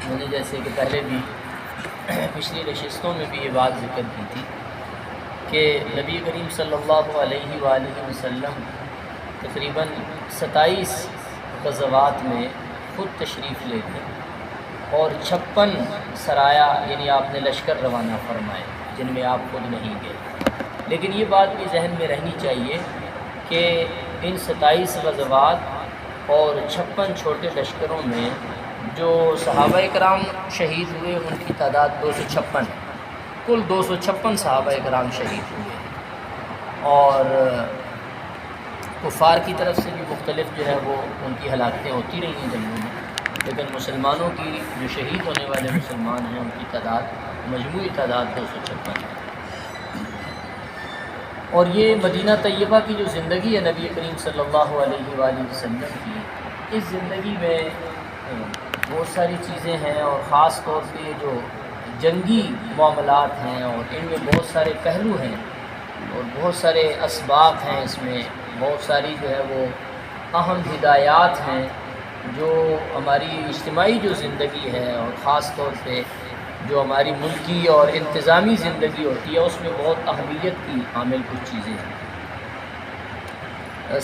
میں نے جیسے کہ پہلے بھی پچھلی نشستوں میں بھی یہ بات ذکر کی تھی کہ نبی کریم صلی اللہ علیہ وآلہ وسلم تقریباً 27 غزوات میں خود تشریف لے گئے اور 56 سرایا یعنی آپ نے لشکر روانہ فرمائے جن میں آپ خود نہیں گئے۔ لیکن یہ بات بھی ذہن میں رہنی چاہیے کہ ان 27 غزوات اور 56 چھوٹے لشکروں میں جو صحابہ کرام شہید ہوئے ان کی تعداد 256 کل 256 صحابہ کرام شہید ہوئے، اور کفار کی طرف سے بھی مختلف جو ہے وہ ان کی ہلاکتیں ہوتی رہی ہیں جنگوں میں، لیکن مسلمانوں کی جو شہید ہونے والے مسلمان ہیں ان کی تعداد مجموعی تعداد 256 ہے۔ اور یہ مدینہ طیبہ کی جو زندگی ہے نبی کریم صلی اللہ علیہ وآلہ وسلم کی، اس زندگی میں بہت ساری چیزیں ہیں، اور خاص طور پہ جو جنگی معاملات ہیں اور ان میں بہت سارے پہلو ہیں اور بہت سارے اسباق ہیں، اس میں بہت ساری جو ہے وہ اہم ہدایات ہیں جو ہماری اجتماعی جو زندگی ہے اور خاص طور پہ جو ہماری ملکی اور انتظامی زندگی ہوتی ہے اس میں بہت اہمیت کی حامل کچھ چیزیں ہیں۔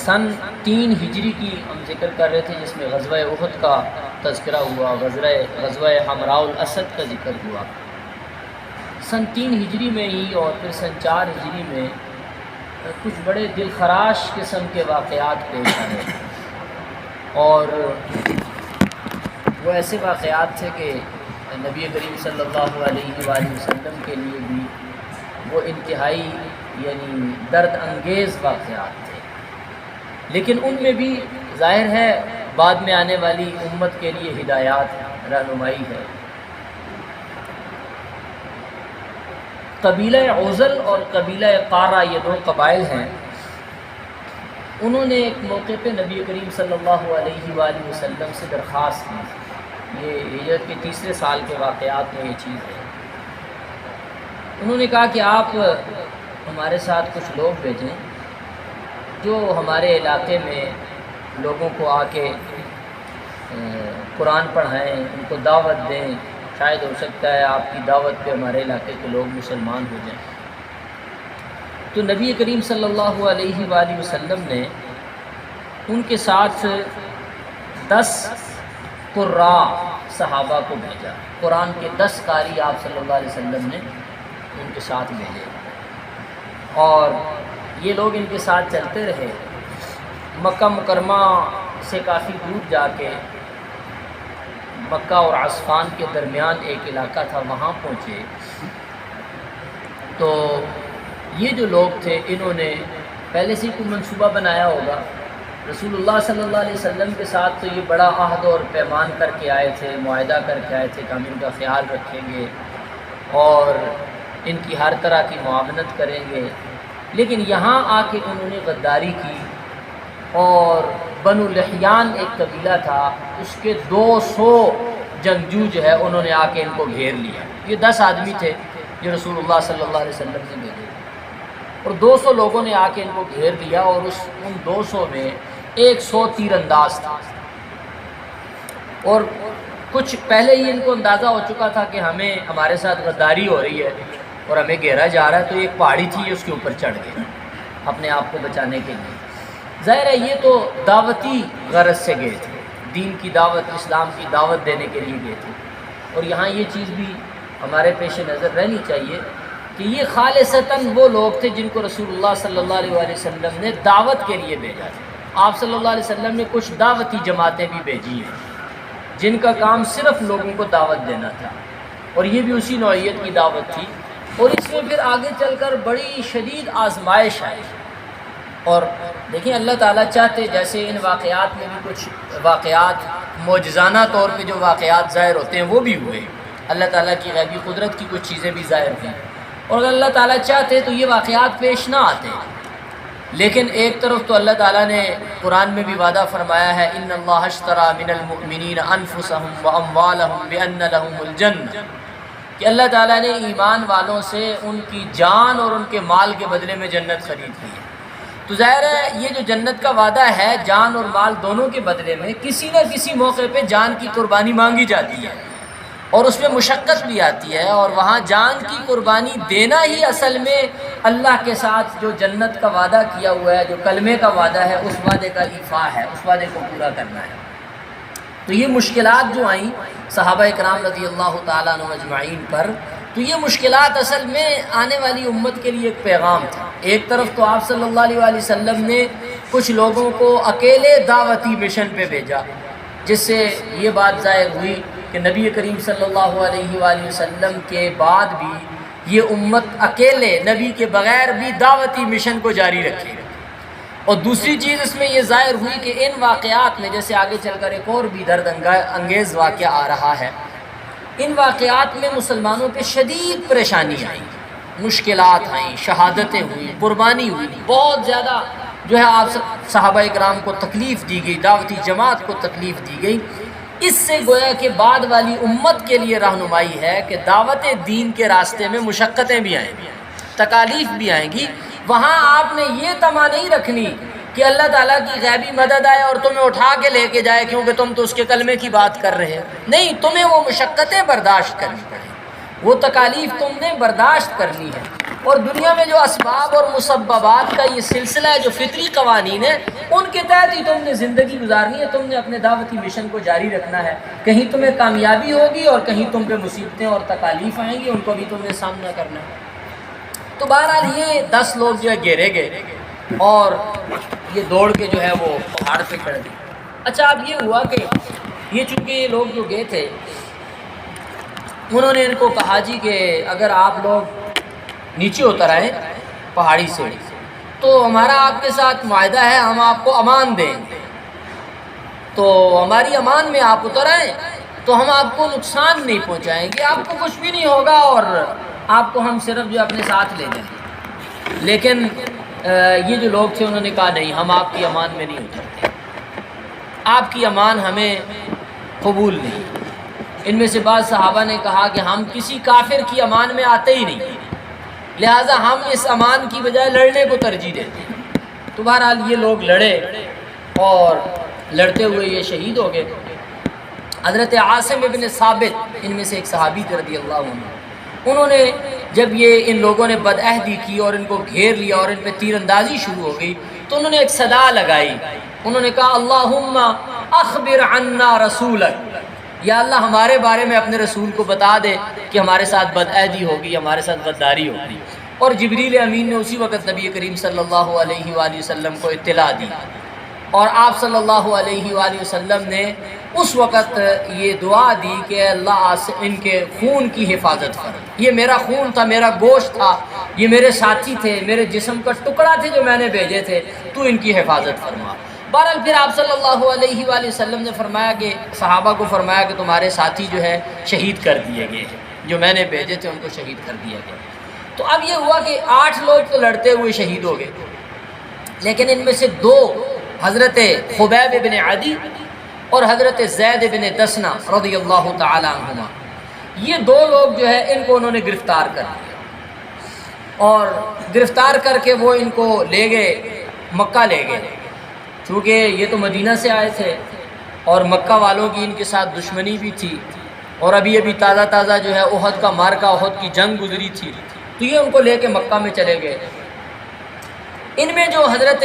سن 3 ہجری کی ہم ذکر کر رہے تھے جس میں غزوہ احد کا تذکرہ ہوا، غزوہ حمراء الاسد کا ذکر ہوا۔ سن 3 ہجری میں ہی اور پھر سن 4 ہجری میں کچھ بڑے دل خراش قسم کے واقعات پیش آئے، اور وہ ایسے واقعات تھے کہ نبی کریم صلی اللہ علیہ وآلہ وسلم کے لیے بھی وہ انتہائی یعنی درد انگیز واقعات تھے، لیکن ان میں بھی ظاہر ہے بعد میں آنے والی امت کے لیے ہدایات رہنمائی ہے۔ قبیلہ عزل اور قبیلہ قارہ یہ 2 قبائل ہیں، انہوں نے ایک موقع پہ نبی کریم صلی اللہ علیہ وآلہ وسلم سے درخواست کی، یہ ہجرت کے 3 سال کے واقعات میں یہ چیز ہے۔ انہوں نے کہا کہ آپ ہمارے ساتھ کچھ لوگ بھیجیں جو ہمارے علاقے میں لوگوں کو آ کے قرآن پڑھائیں، ان کو دعوت دیں، شاید ہو سکتا ہے آپ کی دعوت پہ ہمارے علاقے کے لوگ مسلمان ہو جائیں۔ تو نبی کریم صلی اللہ علیہ وآلہ وسلم نے ان کے ساتھ 10 قراء صحابہ کو بھیجا، قرآن کے 10 قاری آپ صلی اللہ علیہ وسلم نے ان کے ساتھ بھیجے، اور یہ لوگ ان کے ساتھ چلتے رہے، مکہ مکرمہ سے کافی دور جا کے مکہ اور عصفان کے درمیان ایک علاقہ تھا، وہاں پہنچے۔ تو یہ جو لوگ تھے انہوں نے پہلے سے کوئی منصوبہ بنایا ہوگا، رسول اللہ صلی اللہ علیہ وسلم کے ساتھ تو یہ بڑا عہد اور پیمان کر کے آئے تھے، معاہدہ کر کے آئے تھے کہ ہم ان کا خیال رکھیں گے اور ان کی ہر طرح کی معاونت کریں گے، لیکن یہاں آ کے انہوں نے غداری کی، اور بنو لحیان ایک قبیلہ تھا، اس کے 200 جنگجو جو ہے انہوں نے آ کے ان کو گھیر لیا۔ یہ 10 آدمی تھے جو رسول اللہ صلی اللہ علیہ وسلم نے بھیجے، اور 200 لوگوں نے آ کے ان کو گھیر لیا، اور ان 200 میں 100 تیر انداز تھا، اور کچھ پہلے ہی ان کو اندازہ ہو چکا تھا کہ ہمارے ساتھ غداری ہو رہی ہے اور ہمیں گھیرا جا رہا ہے، تو ایک پہاڑی تھی اس کے اوپر چڑھ گئے اپنے آپ کو بچانے کے لیے۔ ظاہر ہے یہ تو دعوتی غرض سے گئے تھے، دین کی دعوت، اسلام کی دعوت دینے کے لیے گئے تھے، اور یہاں یہ چیز بھی ہمارے پیش نظر رہنی چاہیے کہ یہ خالصتاً وہ لوگ تھے جن کو رسول اللہ صلی اللہ علیہ وآلہ وسلم نے دعوت کے لیے بھیجا تھا۔ آپ صلی اللہ علیہ وسلم نے کچھ دعوتی جماعتیں بھی بھیجی ہیں جن کا کام صرف لوگوں کو دعوت دینا تھا، اور یہ بھی اسی نوعیت کی دعوت تھی، اور اس میں پھر آگے چل کر بڑی شدید آزمائش آئی۔ اور دیکھیں اللہ تعالیٰ چاہتے جیسے ان واقعات میں بھی کچھ واقعات معجزانہ طور پہ جو واقعات ظاہر ہوتے ہیں وہ بھی ہوئے، اللہ تعالیٰ کی غیبی قدرت کی کچھ چیزیں بھی ظاہر ہوئیں، اور اگر اللہ تعالیٰ چاہتے تو یہ واقعات پیش نہ آتے، لیکن ایک طرف تو اللہ تعالیٰ نے قرآن میں بھی وعدہ فرمایا ہے ان اللہ اشتری من المؤمنین انفسهم واموالهم بان لهم الجنہ، کہ اللہ تعالیٰ نے ایمان والوں سے ان کی جان اور ان کے مال کے بدلے میں جنت خرید لی ہے۔ تو ظاہر ہے یہ جو جنت کا وعدہ ہے جان اور مال دونوں کے بدلے میں کسی نہ کسی موقع پہ جان کی قربانی مانگی جاتی ہے، اور اس میں مشقت بھی آتی ہے، اور وہاں جان کی قربانی دینا ہی اصل میں اللہ کے ساتھ جو جنت کا وعدہ کیا ہوا ہے، جو کلمے کا وعدہ ہے، اس وعدے کا ایفا ہے، اس وعدے کو پورا کرنا ہے۔ تو یہ مشکلات جو آئیں صحابہ اکرام رضی اللہ تعالیٰ عنہ اجمعین پر، تو یہ مشکلات اصل میں آنے والی امت کے لیے ایک پیغام تھا۔ ایک طرف تو آپ صلی اللہ علیہ وآلہ وسلم نے کچھ لوگوں کو اکیلے دعوتی مشن پہ بھیجا، جس سے یہ بات ظاہر ہوئی کہ نبی کریم صلی اللہ علیہ وآلہ وسلم کے بعد بھی یہ امت اکیلے نبی کے بغیر بھی دعوتی مشن کو جاری رکھے۔ اور دوسری چیز اس میں یہ ظاہر ہوئی کہ ان واقعات میں، جیسے آگے چل کر ایک اور بھی درد انگیز واقعہ آ رہا ہے، ان واقعات میں مسلمانوں پہ شدید پریشانی آئی، مشکلات آئیں، شہادتیں ہوئیں، قربانی ہوئی، بہت زیادہ جو ہے آپ صحابہ اکرام کو تکلیف دی گئی، دعوتی جماعت کو تکلیف دی گئی۔ اس سے گویا کہ بعد والی امت کے لیے رہنمائی ہے کہ دعوت دین کے راستے میں مشقتیں بھی آئیں گی، تکالیف بھی آئیں گی۔ وہاں آپ نے یہ تما نہیں رکھنی کہ اللہ تعالیٰ کی غیبی مدد آئے اور تمہیں اٹھا کے لے کے جائے کیونکہ تم تو اس کے کلمے کی بات کر رہے ہیں، نہیں، تمہیں وہ مشقتیں برداشت کرنی پڑیں، وہ تکالیف تم نے برداشت کرنی ہے۔ اور دنیا میں جو اسباب اور مسببات کا یہ سلسلہ ہے، جو فطری قوانین ہیں، ان کے تحت ہی تم نے زندگی گزارنی ہے، تم نے اپنے دعوتی مشن کو جاری رکھنا ہے۔ کہیں تمہیں کامیابی ہوگی اور کہیں تم پہ مصیبتیں اور تکالیف آئیں گی، ان کو بھی تم نے سامنا کرنا ہے۔ تو بہرحال یہ 10 لوگ جو ہے گھیرے گئے اور یہ دوڑ کے جو ہے وہ پہاڑ پہ چڑھ گئے۔ اچھا، اب یہ ہوا کہ یہ چونکہ یہ لوگ جو گئے تھے، انہوں نے ان کو کہا جی کہ اگر آپ لوگ نیچے اتر آئیں پہاڑی سے تو ہمارا آپ کے ساتھ معاہدہ ہے، ہم آپ کو امان دیں گے، تو ہماری امان میں آپ اتر آئیں تو ہم آپ کو نقصان نہیں پہنچائیں گے، آپ کو کچھ بھی نہیں ہوگا، اور آپ کو ہم صرف جو اپنے ساتھ لے جائیں گے۔ لیکن یہ جو لوگ تھے انہوں نے کہا نہیں، ہم آپ کی امان میں نہیں اترتے، آپ کی امان ہمیں قبول نہیں۔ ان میں سے بعض صحابہ نے کہا کہ ہم کسی کافر کی امان میں آتے ہی نہیں، لہٰذا ہم اس امان کی بجائے لڑنے کو ترجیح دیتے ہیں۔ تو بہرحال یہ لوگ لڑے اور لڑتے ہوئے یہ شہید ہو گئے۔ حضرت عاصم ابن ثابت، ان میں سے ایک صحابی تھے رضی اللہ عنہ، انہوں نے جب یہ ان لوگوں نے بدعہدی کی اور ان کو گھیر لیا اور ان پہ تیر اندازی شروع ہو گئی، تو انہوں نے ایک صدا لگائی، انہوں نے کہا اللہم اخبر عنا رسولک، یا اللہ ہمارے بارے میں اپنے رسول کو بتا دے کہ ہمارے ساتھ بدعہدی ہوگی، ہمارے ساتھ غداری ہوگی۔ اور جبریل امین نے اسی وقت نبی کریم صلی اللہ علیہ وآلہ وسلم کو اطلاع دی، اور آپ صلی اللہ علیہ وآلہ وسلم نے اس وقت یہ دعا دی کہ اللہ ان کے خون کی حفاظت کر، یہ میرا خون تھا، میرا گوشت تھا، یہ میرے ساتھی تھے، میرے جسم کا ٹکڑا تھے جو میں نے بھیجے تھے، تو ان کی حفاظت فرما۔ بہرحال پھر آپ صلی اللہ علیہ وآلہ وسلم نے فرمایا کہ صحابہ کو فرمایا کہ تمہارے ساتھی جو ہے شہید کر دیے گئے ہیں، جو میں نے بھیجے تھے ان کو شہید کر دیا گیا۔ تو اب یہ ہوا کہ 8 لوگ تو لڑتے ہوئے شہید ہو گئے، لیکن ان میں سے 2 حضرت خبیب بن عدی اور حضرت زید بن دسنہ رضی اللہ تعالی عنہما، یہ 2 لوگ جو ہے ان کو انہوں نے گرفتار کر لیا، اور گرفتار کر کے وہ ان کو لے گئے، مکہ لے گئے، چونکہ یہ تو مدینہ سے آئے تھے اور مکہ والوں کی ان کے ساتھ دشمنی بھی تھی، اور ابھی تازہ جو ہے احد کا معرکہ، احد کی جنگ گزری تھی، تو یہ ان کو لے کے مکہ میں چلے گئے۔ ان میں جو حضرت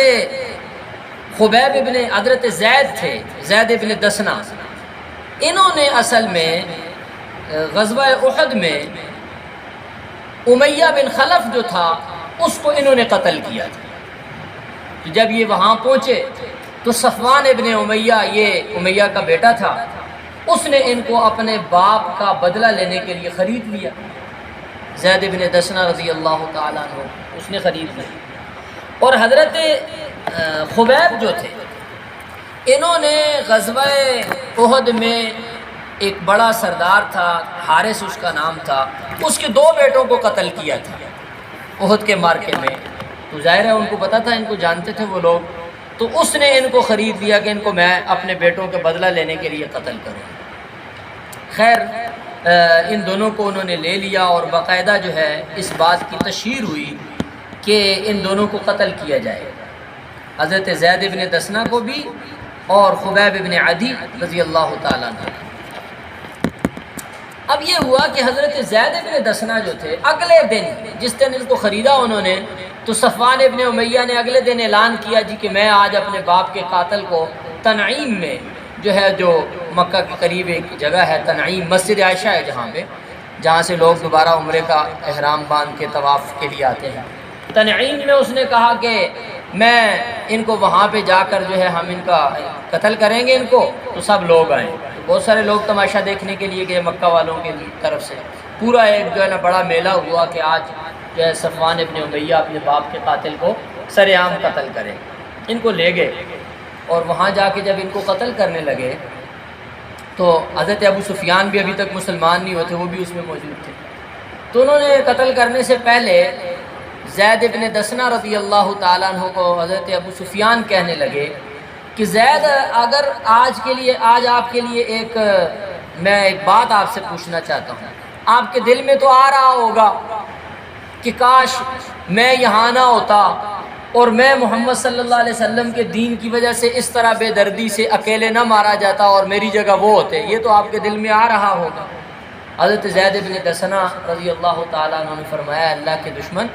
خبیب ابن حضرت زید تھے، زید ابن دسنہ، انہوں نے اصل میں غزوہ احد میں امیہ بن خلف جو تھا اس کو انہوں نے قتل کیا تھا۔ تو جب یہ وہاں پہنچے تو صفوان ابن امیہ، یہ امیہ کا بیٹا تھا، اس نے ان کو اپنے باپ کا بدلہ لینے کے لیے خرید لیا، زید ابن دسنہ رضی اللہ تعالیٰ عنہ اس نے خرید لیا۔ اور حضرت خبیب جو تھے، انہوں نے غزوہ احد میں ایک بڑا سردار تھا، حارث اس کا نام تھا، اس کے 2 بیٹوں کو قتل کیا تھا احد کے معرکے میں۔ تو ظاہر ہے ان کو پتہ تھا، ان کو جانتے تھے وہ لوگ، تو اس نے ان کو خرید لیا کہ ان کو میں اپنے بیٹوں کے بدلہ لینے کے لیے قتل کروں۔ خیر ان دونوں کو انہوں نے لے لیا، اور باقاعدہ جو ہے اس بات کی تشہیر ہوئی کہ ان دونوں کو قتل کیا جائے، حضرت زید ابن دسنہ کو بھی اور خبیب ابن عدی رضی اللہ تعالیٰ عنہ۔ اب اب یہ ہوا کہ حضرت زید بن دسنہ جو تھے اگلے دن جس دن ان کو خریدا انہوں نے، تو صفوان ابن امیہ نے اگلے دن اعلان کیا جی کہ میں آج اپنے باپ کے قاتل کو تنعیم میں جو ہے، جو مکہ کے قریب ایک جگہ ہے تنعیم، مسجد عائشہ ہے جہاں سے لوگ دوبارہ عمرے کا احرام باندھ کے طواف کے لیے آتے ہیں، تنعیم میں اس نے کہا کہ میں ان کو وہاں پہ جا کر جو ہے ہم ان کا قتل کریں گے ان کو، تو سب لوگ آئیں، تو بہت سارے لوگ تماشا دیکھنے کے لیے گئے مکہ والوں کی طرف سے، پورا ایک جو ہے نا بڑا میلہ ہوا کہ آج جو ہے صفوان ابن امیہ اپنے باپ کے قاتل کو سر عام قتل کرے۔ ان کو لے گئے اور وہاں جا کے جب ان کو قتل کرنے لگے تو حضرت ابو سفیان بھی ابھی تک مسلمان نہیں ہوتے، وہ بھی اس میں موجود تھے، تو انہوں نے قتل کرنے سے پہلے زید ابن دسنہ رضی اللہ تعالیٰ عنہ کو حضرت ابو سفیان کہنے لگے کہ زید، اگر آج آپ کے لیے میں ایک بات آپ سے پوچھنا چاہتا ہوں، آپ کے دل میں تو آ رہا ہوگا کہ کاش میں یہاں نہ ہوتا اور میں محمد صلی اللہ علیہ وسلم کے دین کی وجہ سے اس طرح بے دردی سے اکیلے نہ مارا جاتا اور میری جگہ وہ ہوتے، یہ تو آپ کے دل میں آ رہا ہوگا۔ حضرت زید بن دسنہ رضی اللہ تعالیٰ عنہ نے فرمایا، اللہ کے دشمن،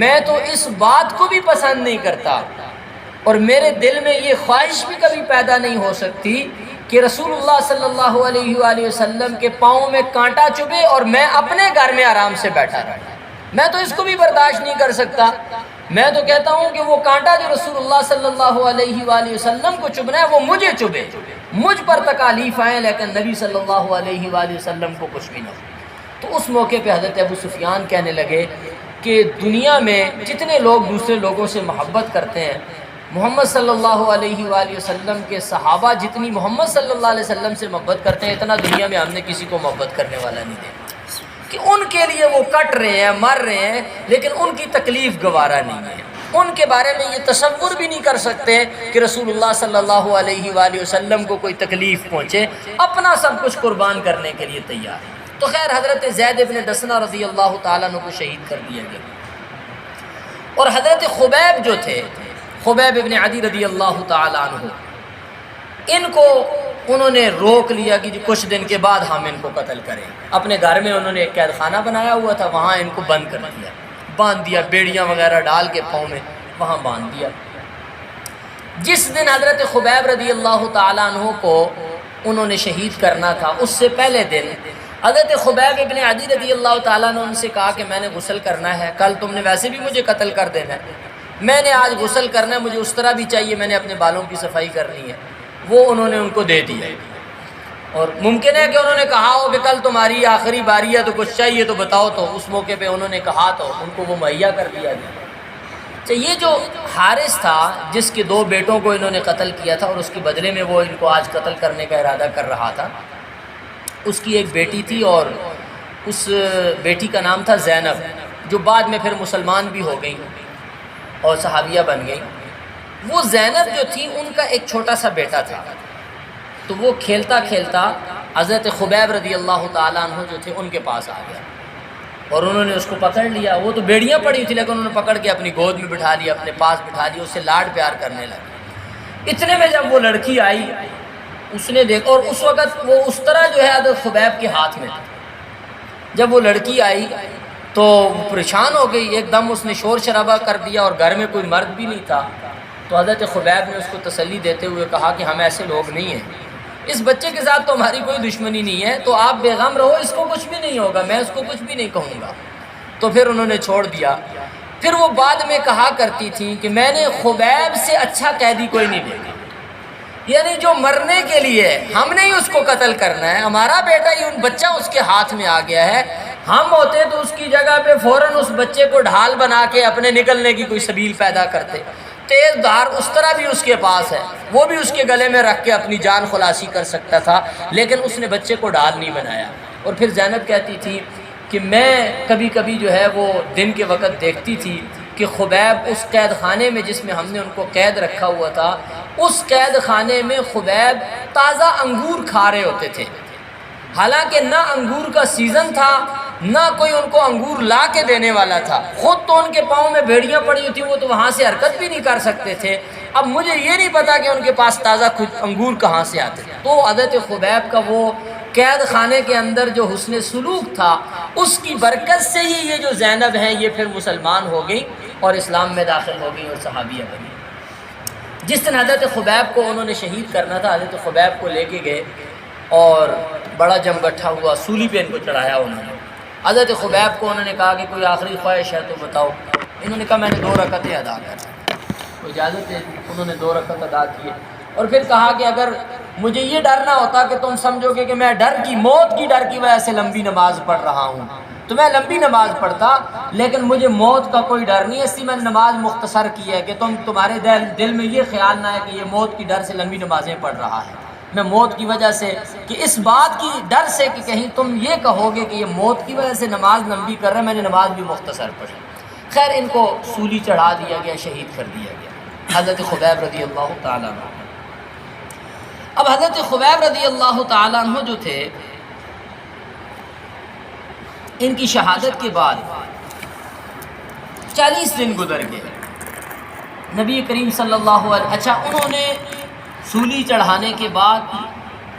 میں تو اس بات کو بھی پسند نہیں کرتا اور میرے دل میں یہ خواہش بھی کبھی پیدا نہیں ہو سکتی کہ رسول اللہ صلی اللہ علیہ وآلہ وسلم کے پاؤں میں کانٹا چبھے اور میں اپنے گھر میں آرام سے بیٹھا رہا، میں تو اس کو بھی برداشت نہیں کر سکتا۔ میں تو کہتا ہوں کہ وہ کانٹا جو رسول اللہ صلی اللہ علیہ وآلہ وسلم کو چبھنا ہے وہ مجھے چبھے، مجھ پر تکالیف آئیں، لیکن نبی صلی اللہ علیہ وآلہ وسلم کو کچھ بھی نہ ہو۔ تو اس موقع پہ حضرت ابو سفیان کہنے لگے کہ دنیا میں جتنے لوگ دوسرے لوگوں سے محبت کرتے ہیں، محمد صلی اللہ علیہ وآلہ وسلم کے صحابہ جتنی محمد صلی اللہ علیہ وسلم سے محبت کرتے ہیں، اتنا دنیا میں ہم نے کسی کو محبت کرنے والا نہیں دیکھا، کہ ان کے لیے وہ کٹ رہے ہیں، مر رہے ہیں، لیکن ان کی تکلیف گوارا نہیں ہے، ان کے بارے میں یہ تصور بھی نہیں کر سکتے کہ رسول اللہ صلی اللہ علیہ وآلہ وسلم کو کوئی تکلیف پہنچے، اپنا سب کچھ قربان کرنے کے لیے تیار ہے۔ تو خیر حضرت زید ابن دسنہ رضی اللہ تعالیٰ عنہ کو شہید کر دیا گیا، اور حضرت خبیب جو تھے، خبیب ابن عدی رضی اللہ تعالیٰ عنہ، ان کو انہوں نے روک لیا کہ کچھ دن کے بعد ہم ان کو قتل کریں۔ اپنے گھر میں انہوں نے ایک قید خانہ بنایا ہوا تھا، وہاں ان کو بند کر دیا، باندھ دیا، بیڑیاں وغیرہ ڈال کے پاؤں میں وہاں باندھ دیا۔ جس دن حضرت خبیب رضی اللہ تعالیٰ عنہ کو انہوں نے شہید کرنا تھا، اس سے پہلے دن حضرت خبیب ابن عدی رضی اللہ تعالیٰ عنہ ان سے کہا کہ میں نے غسل کرنا ہے، کل تم نے ویسے بھی مجھے قتل کر دینا ہے، میں نے آج غسل کرنا ہے، مجھے اس طرح بھی چاہیے، میں نے اپنے بالوں کی صفائی کرنی ہے۔ وہ انہوں نے ان کو دے دیا، اور ممکن ہے کہ انہوں نے کہا ہو کہ کل تمہاری آخری باری ہے تو کچھ چاہیے تو بتاؤ، تو اس موقع پہ انہوں نے کہا تو ان کو وہ مہیا کر دیا گیا۔ تو یہ جو حارث تھا جس کے 2 بیٹوں کو انہوں نے قتل کیا تھا اور اس کے بدلے میں وہ ان کو آج قتل کرنے کا ارادہ کر رہا تھا، اس کی ایک بیٹی تھی اور اس بیٹی کا نام تھا زینب، جو بعد میں پھر مسلمان بھی ہو گئی اور صحابیہ بن گئی۔ وہ زینب جو تھی ان کا ایک چھوٹا سا بیٹا تھا، تو وہ کھیلتا کھیلتا حضرت خبیب رضی اللہ تعالیٰ عنہ جو تھے ان کے پاس آ گیا، اور انہوں نے اس کو پکڑ لیا۔ وہ تو بیڑیاں پڑی تھی لیکن انہوں نے پکڑ کے اپنی گود میں بٹھا لیا، اپنے پاس بٹھا لیا، اس سے لاڈ پیار کرنے لگے۔ اتنے میں جب وہ لڑکی آئی، اس نے دیکھا، اور اس وقت وہ اس طرح جو ہے حضرت خبیب کے ہاتھ میں تھا۔ جب وہ لڑکی آئی تو وہ پریشان ہو گئی، ایک دم اس نے شور شرابہ کر دیا، اور گھر میں کوئی مرد بھی نہیں تھا۔ تو حضرت خبیب نے اس کو تسلی دیتے ہوئے کہا کہ ہم ایسے لوگ نہیں ہیں، اس بچے کے ساتھ تو ہماری کوئی دشمنی نہیں ہے، تو آپ بے غم رہو، اس کو کچھ بھی نہیں ہوگا، میں اس کو کچھ بھی نہیں کہوں گا۔ تو پھر انہوں نے چھوڑ دیا۔ پھر وہ بعد میں کہا کرتی تھیں کہ میں نے خبیب سے اچھا قیدی کوئی نہیں دیکھا، یعنی جو مرنے کے لیے ہم نے ہی اس کو قتل کرنا ہے، ہمارا بیٹا ہی بچہ اس کے ہاتھ میں آ گیا ہے، ہم ہوتے تو اس کی جگہ پہ فوراً اس بچے کو ڈھال بنا کے اپنے نکلنے کی کوئی سبیل پیدا کرتے۔ تیز دھار اس طرح بھی اس کے پاس ہے، وہ بھی اس کے گلے میں رکھ کے اپنی جان خلاصی کر سکتا تھا، لیکن اس نے بچے کو ڈھال نہیں بنایا۔ اور پھر زینب کہتی تھی کہ میں کبھی کبھی جو ہے وہ دن کے وقت دیکھتی تھی کہ خبیب اس قید خانے میں جس میں ہم نے ان کو قید رکھا ہوا تھا، اس قید خانے میں خبیب تازہ انگور کھا رہے ہوتے تھے، حالانکہ نہ انگور کا سیزن تھا، نہ کوئی ان کو انگور لا کے دینے والا تھا، خود تو ان کے پاؤں میں بھیڑیاں پڑی ہوئی تھیں، وہ تو وہاں سے حرکت بھی نہیں کر سکتے تھے۔ اب مجھے یہ نہیں پتا کہ ان کے پاس تازہ انگور کہاں سے آتے تھے۔ تو حضرت خبیب کا وہ قید خانے کے اندر جو حسن سلوک تھا اس کی برکت سے ہی یہ جو زینب ہیں یہ پھر مسلمان ہو گئی اور اسلام میں داخل ہو گئی اور صحابیہ بنی۔ جس دن حضرت خبیب کو انہوں نے شہید کرنا تھا، حضرت خبیب کو لے کے گئے اور بڑا جمگٹھا ہوا، سولی پہ ان کو چڑھایا انہوں نے۔ حضرت خبیب کو انہوں نے کہا کہ کوئی آخری خواہش ہے تو بتاؤ۔ انہوں نے کہا میں نے 2 رکعتیں ادا کریں۔ تو اجازت دے دی، انہوں نے 2 رکعت ادا کیے اور پھر کہا کہ اگر مجھے یہ ڈر نہ ہوتا کہ تم سمجھو گے کہ میں موت کی ڈر کی وجہ سے لمبی نماز پڑھ رہا ہوں تو میں لمبی نماز پڑھتا، لیکن مجھے موت کا کوئی ڈر نہیں ہے، اس لیے میں نے نماز مختصر کی ہے کہ تمہارے دل میں یہ خیال نہ ہے کہ یہ موت کی ڈر سے لمبی نمازیں پڑھ رہا ہے۔ میں موت کی وجہ سے کہ اس بات کی ڈر سے کہ کہیں تم یہ کہو گے کہ یہ موت کی وجہ سے نماز لمبی کر رہا ہے، میں نے نماز بھی مختصر پڑھی۔ خیر ان کو سولی چڑھا دیا گیا، شہید کر دیا گیا حضرت خبیب رضی اللہ تعالیٰ عنہ۔ اب حضرت خبیب رضی اللہ تعالیٰ عنہ جو تھے، ان کی شہادت کے بعد 40 دن گزر گئے۔ نبی کریم صلی اللہ علیہ انہوں نے سولی چڑھانے کے بعد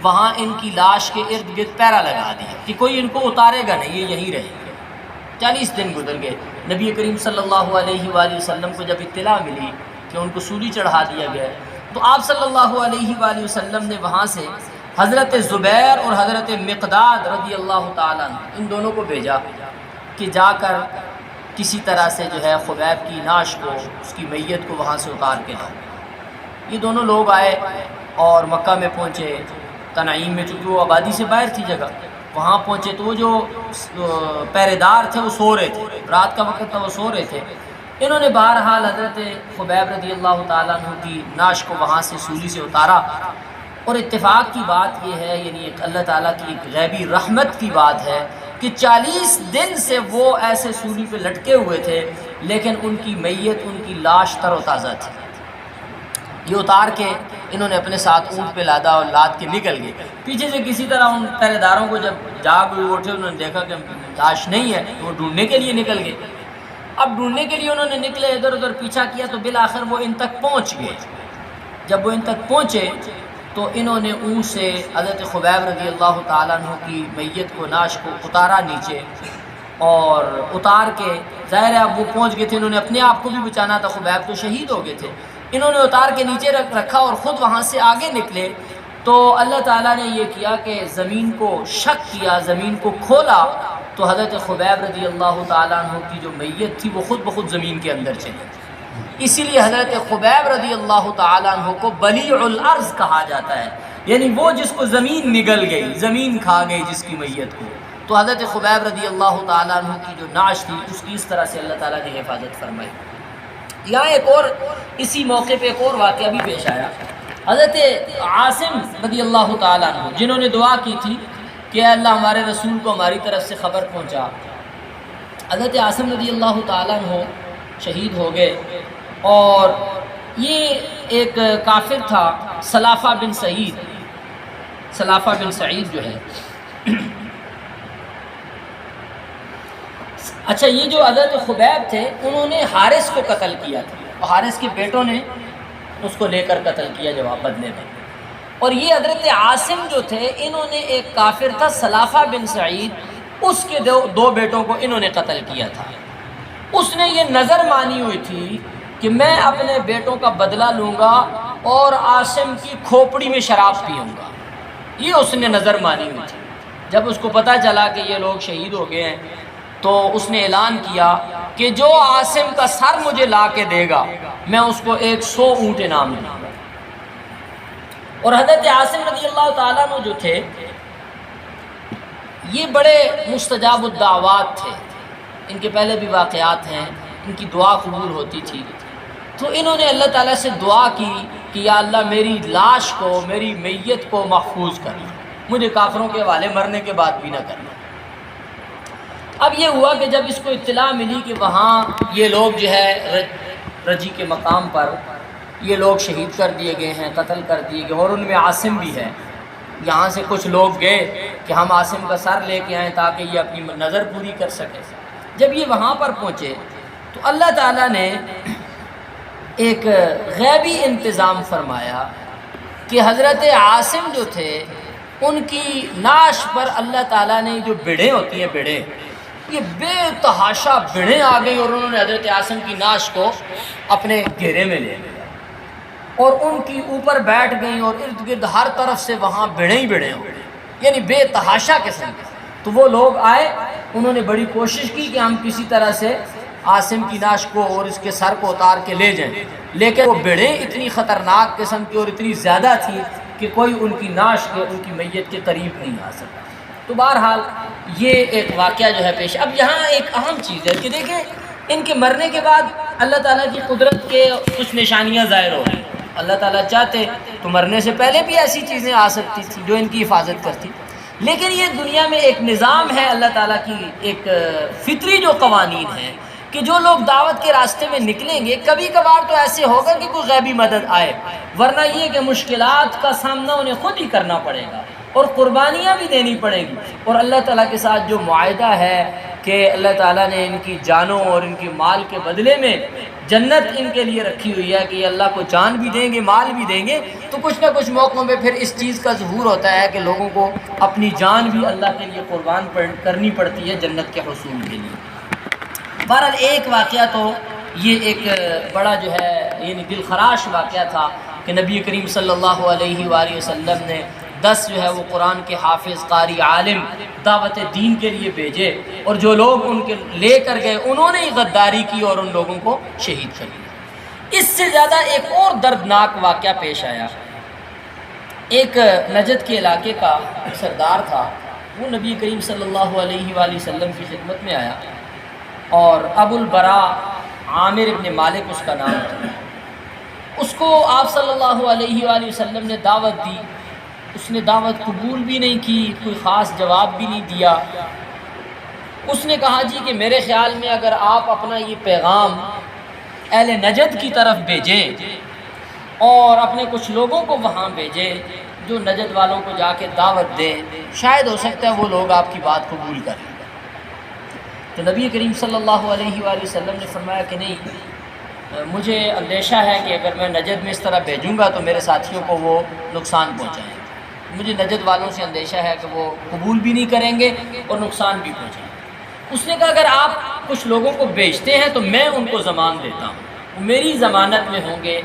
وہاں ان کی لاش کے ارد گرد پیرا لگا دیا کہ کوئی ان کو اتارے گا نہیں، یہ یہیں رہے گا۔ 40 دن گزر گئے۔ نبی کریم صلی اللہ علیہ وآلہ وسلم کو جب اطلاع ملی کہ ان کو سولی چڑھا دیا گیا تو آپ صلی اللہ علیہ وآلہ وسلم نے وہاں سے حضرت زبیر اور حضرت مقداد رضی اللہ تعالیٰ عنہ ان دونوں کو بھیجا کہ جا کر کسی طرح سے جو ہے خبیب کی نعش کو، اس کی میت کو وہاں سے اتار کے لاؤ۔ یہ دونوں لوگ آئے اور مکہ میں پہنچے، تنعیم میں، چونکہ وہ آبادی سے باہر تھی جگہ، وہاں پہنچے تو وہ جو پہرے دار تھے وہ سو رہے تھے، رات کا وقت تھا، وہ سو رہے تھے۔ انہوں نے بہرحال حضرت خبیب رضی اللہ تعالیٰ عنہ کی نعش کو وہاں سے سولی سے اتارا، اور اتفاق کی بات یہ ہے، یعنی ایک اللہ تعالیٰ کی ایک غیبی رحمت کی بات ہے کہ 40 دن سے وہ ایسے سولی پہ لٹکے ہوئے تھے لیکن ان کی میت، ان کی لاش تر و تازہ تھی۔ یہ اتار کے انہوں نے اپنے ساتھ اونٹ پہ لادا اور لاد کے نکل گئے۔ پیچھے سے کسی طرح ان پہرے داروں کو جب جاگ ہوئے اٹھے، انہوں نے دیکھا کہ لاش نہیں ہے تو وہ ڈھونڈنے کے لیے نکل گئے۔ اب ڈھونڈنے کے لیے انہوں نے نکلے، ادھر ادھر پیچھا کیا تو بالآخر وہ ان تک پہنچ گئے۔ جب وہ ان تک پہنچے تو انہوں نے اونٹ سے حضرت خبیب رضی اللہ تعالیٰ عنہ کی میت کو، نعش کو اتارا نیچے، اور اتار کے ظاہر ہے اب وہ پہنچ گئے تھے، انہوں نے اپنے آپ کو بھی بچانا تھا، خبیب تو شہید ہو گئے تھے۔ انہوں نے اتار کے نیچے رکھا اور خود وہاں سے آگے نکلے تو اللہ تعالیٰ نے یہ کیا کہ زمین کو شق کیا، زمین کو کھولا تو حضرت خبیب رضی اللہ تعالیٰ عنہ کی جو میت تھی وہ خود بخود زمین کے اندر چلی۔ اسی لیے حضرت خبیب رضی اللہ تعالیٰ عنہ کو بلیع الارض کہا جاتا ہے، یعنی وہ جس کو زمین نگل گئی، زمین کھا گئی جس کی میت کو۔ تو حضرت خبیب رضی اللہ تعالیٰ عنہ کی جو نعش تھی اس کی اس طرح سے اللہ تعالیٰ نے حفاظت فرمائی۔ یہاں ایک اور اسی موقع پہ ایک اور واقعہ بھی پیش آیا۔ حضرت عاصم رضی اللہ تعالیٰ عنہ جنہوں نے دعا کی تھی کہ اے اللہ ہمارے رسول کو ہماری طرف سے خبر پہنچا، حضرت عاصم رضی اللہ تعالیٰ عنہ شہید ہو گئے، اور یہ ایک کافر تھا سلافہ بن سعید، سلافہ بن سعید جو ہے۔ اچھا، یہ جو حضرت خبیب تھے انہوں نے حارث کو قتل کیا تھا، اور حارث کے بیٹوں نے اس کو لے کر قتل کیا جواب بدلے میں۔ اور یہ حضرت عاصم جو تھے انہوں نے ایک کافر تھا سلافہ بن سعید، اس کے 2 بیٹوں کو انہوں نے قتل کیا تھا۔ اس نے یہ نظر مانی ہوئی تھی کہ میں اپنے بیٹوں کا بدلہ لوں گا اور عاصم کی کھوپڑی میں شراب پیوں گا، یہ اس نے نظر مانی ہوئی تھی۔ جب اس کو پتہ چلا کہ یہ لوگ شہید ہو گئے ہیں تو اس نے اعلان کیا کہ جو عاصم کا سر مجھے لا کے دے گا میں اس کو 100 اونٹ انعام دوں گا۔ اور حضرت عاصم رضی اللہ تعالیٰ عنہ جو تھے یہ بڑے مستجاب الدعوات تھے، ان کے پہلے بھی واقعات ہیں، ان کی دعا قبول ہوتی تھی۔ تو انہوں نے اللہ تعالیٰ سے دعا کی کہ یا اللہ میری لاش کو، میری میت کو محفوظ کرنا، مجھے کافروں کے حوالے مرنے کے بعد بھی نہ کرنا۔ اب یہ ہوا کہ جب اس کو اطلاع ملی کہ وہاں یہ لوگ جو ہے رجی کے مقام پر یہ لوگ شہید کر دیے گئے ہیں، قتل کر دیے گئے، اور ان میں عاصم بھی ہے، یہاں سے کچھ لوگ گئے کہ ہم عاصم کا سر لے کے آئیں تاکہ یہ اپنی نظر پوری کر سکے۔ جب یہ وہاں پر پہنچے تو اللہ تعالیٰ نے ایک غیبی انتظام فرمایا کہ حضرت عاصم جو تھے ان کی نعش پر اللہ تعالیٰ نے جو بڑیں ہوتی ہیں، بڑیں، یہ بے تحاشا بڑیں آ گئی اور انہوں نے حضرت عاصم کی نعش کو اپنے گھیرے میں لے لیا اور ان کی اوپر بیٹھ گئیں اور ارد گرد ہر طرف سے وہاں بڑیں ہی بڑیں ہو گئیں، یعنی بے تحاشا قسم کے۔ تو وہ لوگ آئے، انہوں نے بڑی کوشش کی کہ ہم کسی طرح سے عاصم کی نعش کو اور اس کے سر کو اتار کے لے جائیں، لیکن وہ بڑیں اتنی خطرناک قسم کی اور اتنی زیادہ تھی کہ کوئی ان کی نعش کے، ان کی میت کے قریب نہیں آ سکتا۔ تو بہرحال یہ ایک واقعہ جو ہے پیش۔ اب یہاں ایک اہم چیز ہے کہ دیکھیں ان کے مرنے کے بعد اللہ تعالیٰ کی قدرت کے کچھ نشانیاں ظاہر ہو رہی ہیں۔ اللہ تعالیٰ چاہتے تو مرنے سے پہلے بھی ایسی چیزیں آ سکتی تھیں جو ان کی حفاظت کرتی، لیکن یہ دنیا میں ایک نظام ہے اللہ تعالیٰ کی، ایک فطری جو قوانین ہیں کہ جو لوگ دعوت کے راستے میں نکلیں گے کبھی کبھار تو ایسے ہوگا کہ کوئی غیبی مدد آئے، ورنہ یہ کہ مشکلات کا سامنا انہیں خود ہی کرنا پڑے گا اور قربانیاں بھی دینی پڑے گی۔ اور اللہ تعالیٰ کے ساتھ جو معاہدہ ہے کہ اللہ تعالیٰ نے ان کی جانوں اور ان کی مال کے بدلے میں جنت ان کے لیے رکھی ہوئی ہے کہ یہ اللہ کو جان بھی دیں گے، مال بھی دیں گے، تو کچھ نہ کچھ موقعوں پہ پھر اس چیز کا ظہور ہوتا ہے کہ لوگوں کو اپنی جان بھی اللہ کے لیے قربان کرنی پڑتی ہے جنت کے حصول کے لیے۔ بہرحال ایک واقعہ تو یہ ایک بڑا جو ہے یعنی دل خراش واقعہ تھا کہ نبی کریم صلی اللہ علیہ وآلہ وسلم نے 10 جو ہے وہ قرآن کے حافظ، قاری، عالم دعوت دین کے لیے بھیجے اور جو لوگ ان کے لے کر گئے انہوں نے ہی غداری کی اور ان لوگوں کو شہید کر دیا۔ اس سے زیادہ ایک اور دردناک واقعہ پیش آیا۔ ایک نجد کے علاقے کا سردار تھا، وہ نبی کریم صلی اللہ علیہ وآلہ وسلم کی خدمت میں آیا اور ابو البراء عامر ابن مالک اس کا نام تھا۔ اس کو آپ صلی اللہ علیہ وآلہ وسلم نے دعوت دی، اس نے دعوت قبول بھی نہیں کی، کوئی خاص جواب بھی نہیں دیا۔ اس نے کہا جی کہ میرے خیال میں اگر آپ اپنا یہ پیغام اہل نجد کی طرف بھیجیں اور اپنے کچھ لوگوں کو وہاں بھیجیں جو نجد والوں کو جا کے دعوت دیں، شاید ہو سکتا ہے وہ لوگ آپ کی بات قبول کر لیں۔ تو نبی کریم صلی اللہ علیہ وآلہ وسلم نے فرمایا کہ نہیں، مجھے اندیشہ ہے کہ اگر میں نجد میں اس طرح بھیجوں گا تو میرے ساتھیوں کو وہ نقصان پہنچائیں گے۔ مجھے نجد والوں سے اندیشہ ہے کہ وہ قبول بھی نہیں کریں گے اور نقصان بھی پہنچائیں گے۔ اس نے کہا اگر آپ کچھ لوگوں کو بھیجتے ہیں تو میں ان کو ضمان دیتا ہوں، وہ میری ضمانت میں ہوں گے،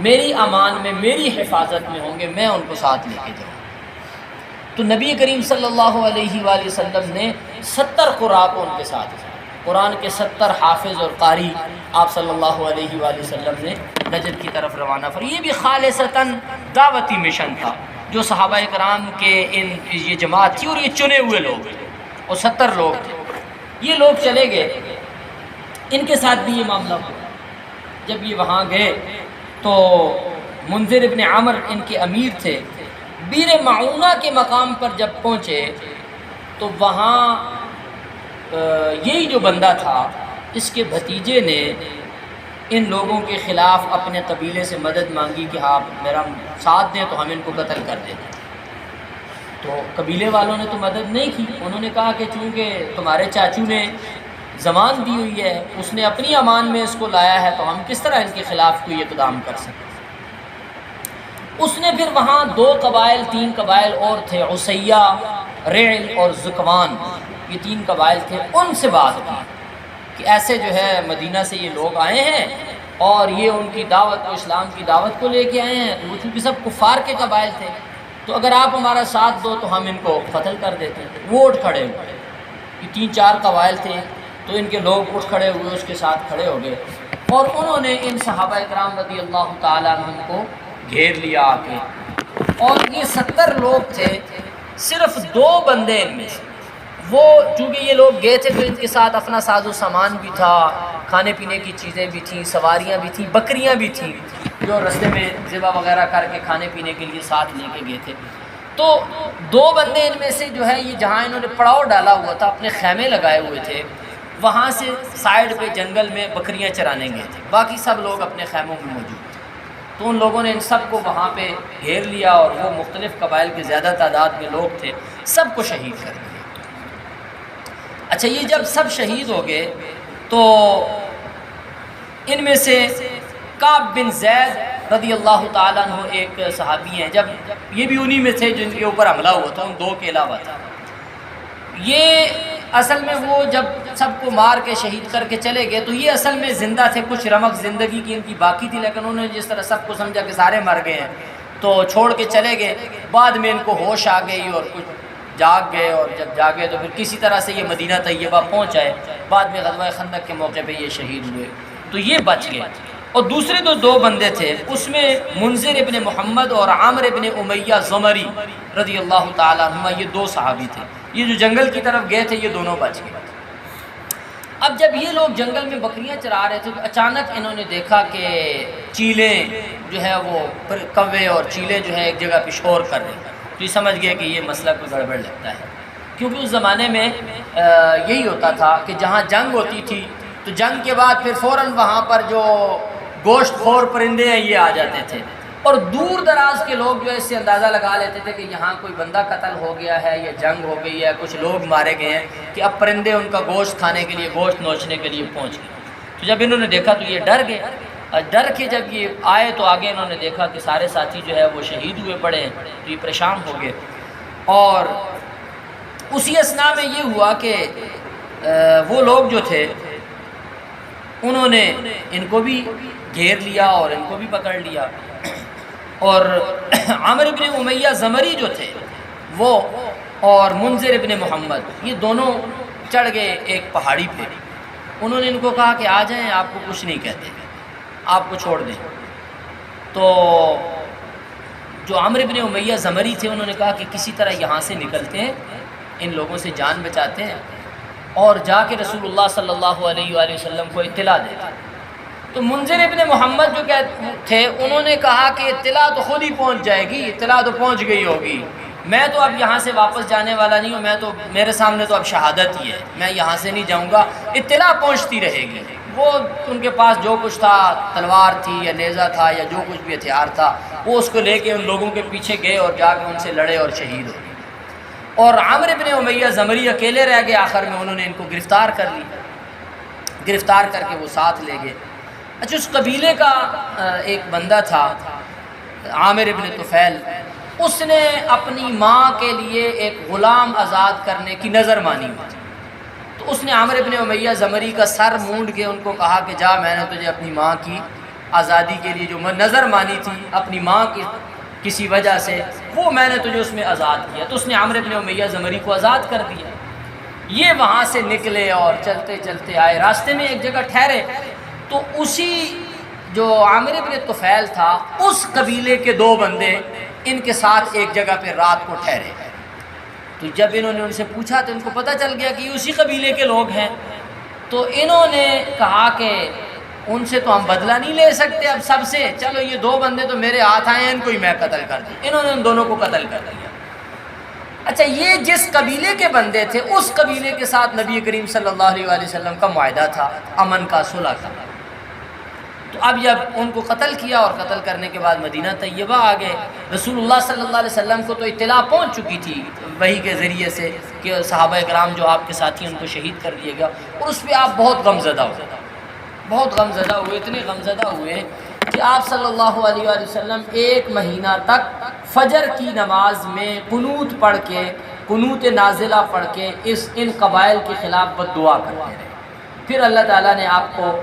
میری امان میں، میری حفاظت میں ہوں گے، میں ان کو ساتھ لے کے جاؤں۔ تو نبی کریم صلی اللہ علیہ وآلہ وسلم نے 70 قراء کو ان کے ساتھ، قرآن کے 70 حافظ اور قاری آپ صلی اللہ علیہ وآلہ وسلم نے نجد کی طرف روانہ فرمایا۔ یہ بھی خالصتاً دعوتی مشن تھا جو صحابہ کرام کے یہ جماعت تھی اور یہ چنے ہوئے لوگ تھے اور 70 لوگ تھے۔ یہ لوگ چلے گئے، ان کے ساتھ بھی یہ معاملہ ہوا۔ جب یہ وہاں گئے تو منذر ابن عمر ان کے امیر تھے، بیر معونہ کے مقام پر جب پہنچے تو وہاں یہی جو بندہ تھا اس کے بھتیجے نے ان لوگوں کے خلاف اپنے قبیلے سے مدد مانگی کہ آپ میرا ساتھ دیں تو ہم ان کو قتل کر دیں۔ تو قبیلے والوں نے تو مدد نہیں کی، انہوں نے کہا کہ چونکہ تمہارے چاچو نے زمان دی ہوئی ہے، اس نے اپنی امان میں اس کو لایا ہے، تو ہم کس طرح ان کے خلاف کوئی اقدام کر سکتے۔ اس نے پھر وہاں 2 قبائل 3 قبائل اور تھے، عصیہ، ریل اور زکوان، یہ 3 قبائل تھے، ان سے بات کی کہ ایسے جو ہے مدینہ سے یہ لوگ آئے ہیں اور یہ ان کی دعوت کو، اسلام کی دعوت کو لے کے آئے ہیں، وہ چونکہ سب کفار کے قبائل تھے، تو اگر آپ ہمارا ساتھ دو تو ہم ان کو قتل کر دیتے ہیں۔ وہ اٹھ کھڑے ہوئے، یہ 3-4 قبائل تھے تو ان کے لوگ اٹھ کھڑے ہوئے، اس کے ساتھ کھڑے ہو گئے اور انہوں نے ان صحابہ کرام رضی اللہ تعالیٰ عنہم کو گھیر لیا آ کے، اور یہ 70 لوگ تھے، صرف 2 بندے ان میں سے، وہ چونکہ یہ لوگ گئے تھے تو ان کے ساتھ اپنا ساز و سامان بھی تھا، کھانے پینے کی چیزیں بھی تھیں، سواریاں بھی تھیں، بکریاں بھی تھیں جو رستے میں ذبح وغیرہ کر کے کھانے پینے کے لیے ساتھ لے کے گئے تھے۔ تو 2 بندے ان میں سے جو ہے یہ جہاں انہوں نے پڑاؤ ڈالا ہوا تھا، اپنے خیمے لگائے ہوئے تھے، وہاں سے سائیڈ پہ جنگل میں بکریاں چرانے گئے تھے، باقی سب لوگ اپنے خیموں میں موجود تھے۔ تو ان لوگوں نے ان سب کو وہاں پہ گھیر لیا اور وہ مختلف قبائل کے زیادہ تعداد میں لوگ تھے، سب کو شہید کر دیا۔ اچھا، یہ جب سب شہید ہو گئے تو ان میں سے کعب بن زید رضی اللہ تعالیٰ عنہ ایک صحابی ہیں، جب یہ بھی انہی میں تھے جن کے اوپر حملہ ہوا تھا، ان دو کے علاوہ تھا۔ یہ اصل میں وہ جب سب کو مار کے شہید کر کے چلے گئے تو یہ اصل میں زندہ تھے، کچھ رمق زندگی کی ان کی باقی تھی، لیکن انہوں نے جس طرح سب کو سمجھا کہ سارے مر گئے ہیں تو چھوڑ کے چلے گئے۔ بعد میں ان کو ہوش آ گئی اور کچھ جاگ گئے، اور جب جاگے تو پھر کسی طرح سے یہ مدینہ طیبہ پہنچ آئے۔ بعد میں غزوہ خندق کے موقع پہ یہ شہید ہوئے، تو یہ بچ گئے۔ اور دوسرے تو دو بندے تھے، اس میں منذر ابن محمد اور عامر ابن امیہ زمری رضی اللہ تعالیٰ عنہما، یہ دو صحابی تھے۔ یہ جو جنگل کی طرف گئے تھے یہ دونوں بچ گئے۔ اب جب یہ لوگ جنگل میں بکریاں چرا رہے تھے تو اچانک انہوں نے دیکھا کہ چیلیں جو ہے وہ کوے اور چیلیں جو ہے ایک جگہ پہ شور کر رہے ہیں، تو یہ سمجھ گئے کہ یہ مسئلہ کوئی گڑبڑ لگتا ہے، کیونکہ اس زمانے میں یہی ہوتا تھا کہ جہاں جنگ ہوتی تھی تو جنگ کے بعد پھر فوراً وہاں پر جو گوشت خور پرندے ہیں یہ آ جاتے تھے، اور دور دراز کے لوگ جو ہے اس سے اندازہ لگا لیتے تھے کہ یہاں کوئی بندہ قتل ہو گیا ہے یا جنگ ہو گئی ہے، کچھ لوگ مارے گئے ہیں، کہ اب پرندے ان کا گوشت کھانے کے لیے، گوشت نوچنے کے لیے پہنچ گئے۔ تو جب انہوں نے دیکھا تو یہ ڈر گئے، اور ڈر کے جب یہ آئے تو آگے انہوں نے دیکھا کہ سارے ساتھی جو ہے وہ شہید ہوئے پڑے ہیں، تو یہ پریشان ہو گئے۔ اور اسی اثناء میں یہ ہوا کہ وہ لوگ جو تھے انہوں نے ان کو بھی گھیر لیا اور ان کو بھی پکڑ لیا، اور عامر ابن امیہ زمری جو تھے وہ اور منذر ابن محمد یہ دونوں چڑھ گئے ایک پہاڑی پہ۔ انہوں نے ان کو کہا کہ آ جائیں، آپ کو کچھ نہیں کہتے، آپ کو چھوڑ دیں۔ تو جو عامر ابن امیہ زمری تھے انہوں نے کہا کہ کسی طرح یہاں سے نکلتے ہیں، ان لوگوں سے جان بچاتے ہیں اور جا کے رسول اللہ صلی اللہ علیہ وآلہ وسلم کو اطلاع دیتے ہیں۔ تو منذر ابن محمد جو تھے انہوں نے کہا کہ اطلاع تو خود ہی پہنچ جائے گی، اطلاع تو پہنچ گئی ہوگی، میں تو اب یہاں سے واپس جانے والا نہیں ہوں، میں تو میرے سامنے تو اب شہادت ہی ہے، میں یہاں سے نہیں جاؤں گا، اطلاع پہنچتی رہے گی۔ وہ ان کے پاس جو کچھ تھا، تلوار تھی یا نیزہ تھا یا جو کچھ بھی ہتھیار تھا، وہ اس کو لے کے ان لوگوں کے پیچھے گئے اور جا کے ان سے لڑے اور شہید ہو گئے۔ اور عامر ابن امیہ زمری اکیلے رہ گئے، آخر میں انہوں نے ان کو گرفتار کر لی، گرفتار کر کے وہ ساتھ لے گئے۔ اچھا، اس قبیلے کا ایک بندہ تھا عامر ابن طفیل، اس نے اپنی ماں کے لیے ایک غلام آزاد کرنے کی نظر مانی ہوئی، تو اس نے عامر ابن امیہ زمری کا سر مونڈ کے ان کو کہا کہ جا، میں نے تجھے اپنی ماں کی آزادی کے لیے جو نظر مانی تھی اپنی ماں کی کسی وجہ سے، وہ میں نے تجھے اس میں آزاد کیا۔ تو اس نے عامر ابن امیہ زمری کو آزاد کر دیا۔ یہ وہاں سے نکلے اور چلتے چلتے آئے، راستے میں ایک جگہ ٹھہرے تو اسی جو عامر ابن طفیل تھا اس قبیلے کے دو بندے ان کے ساتھ ایک جگہ پہ رات کو ٹھہرے۔ تو جب انہوں نے ان سے پوچھا تو ان کو پتہ چل گیا کہ یہ اسی قبیلے کے لوگ ہیں، تو انہوں نے کہا کہ ان سے تو ہم بدلہ نہیں لے سکتے اب سب سے، چلو یہ دو بندے تو میرے ہاتھ آئے ہیں، ان کو ہی میں قتل کر دوں۔ انہوں نے ان دونوں کو قتل کر دیا۔ اچھا، یہ جس قبیلے کے بندے تھے اس قبیلے کے ساتھ نبی کریم صلی اللہ علیہ وآلہ وسلم کا معاہدہ تھا، امن کا، صلح کا۔ تو اب جب ان کو قتل کیا اور قتل کرنے کے بعد مدینہ طیبہ آ گئے، رسول اللہ صلی اللہ علیہ وسلم کو تو اطلاع پہنچ چکی تھی وحی کے ذریعے سے کہ صحابہ کرام جو آپ کے ساتھی ان کو شہید کر دیا گیا، اور اس پہ آپ بہت غمزدہ ہوئے، بہت غمزدہ ہوئے، اتنے غمزدہ ہوئے کہ آپ صلی اللہ علیہ وآلہ وسلم ایک مہینہ تک فجر کی نماز میں قنوت پڑھ کے، قنوت نازلہ پڑھ کے ان قبائل کے خلاف بد دعا کرتے رہے۔ پھر اللہ تعالیٰ نے آپ کو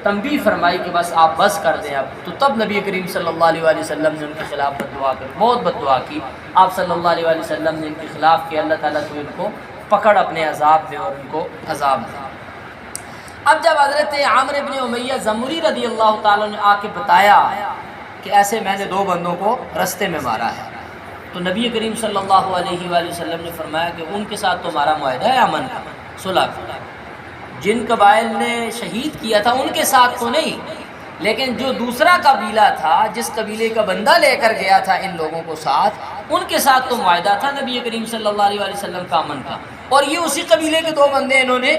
تنبیہ فرمائی کہ بس آپ بس کر دیں اب، تو تب نبی کریم صلی اللہ علیہ وآلہ وسلم نے ان کے خلاف بد دعا کر، بہت بد دعا کی آپ صلی اللہ علیہ وآلہ وسلم نے ان کے خلاف کہ اللہ تعالیٰ تو ان کو پکڑ اپنے عذاب دے اور ان کو عذاب دے۔ اب جب حضرت عامر ابن امیہ زمری رضی اللہ تعالیٰ نے آ کے بتایا کہ ایسے میں نے دو بندوں کو رستے میں مارا ہے، تو نبی کریم صلی اللہ علیہ وآلہ وسلم نے فرمایا کہ ان کے ساتھ تو ہمارا معاہدہ ہے امن کا، صلح کا، جن قبائل نے شہید کیا تھا ان کے ساتھ تو نہیں، لیکن جو دوسرا قبیلہ تھا، جس قبیلے کا بندہ لے کر گیا تھا ان لوگوں کو ساتھ، ان کے ساتھ تو معاہدہ تھا نبی کریم صلی اللہ علیہ وآلہ وسلم کا امن کا، اور یہ اسی قبیلے کے دو بندے انہوں نے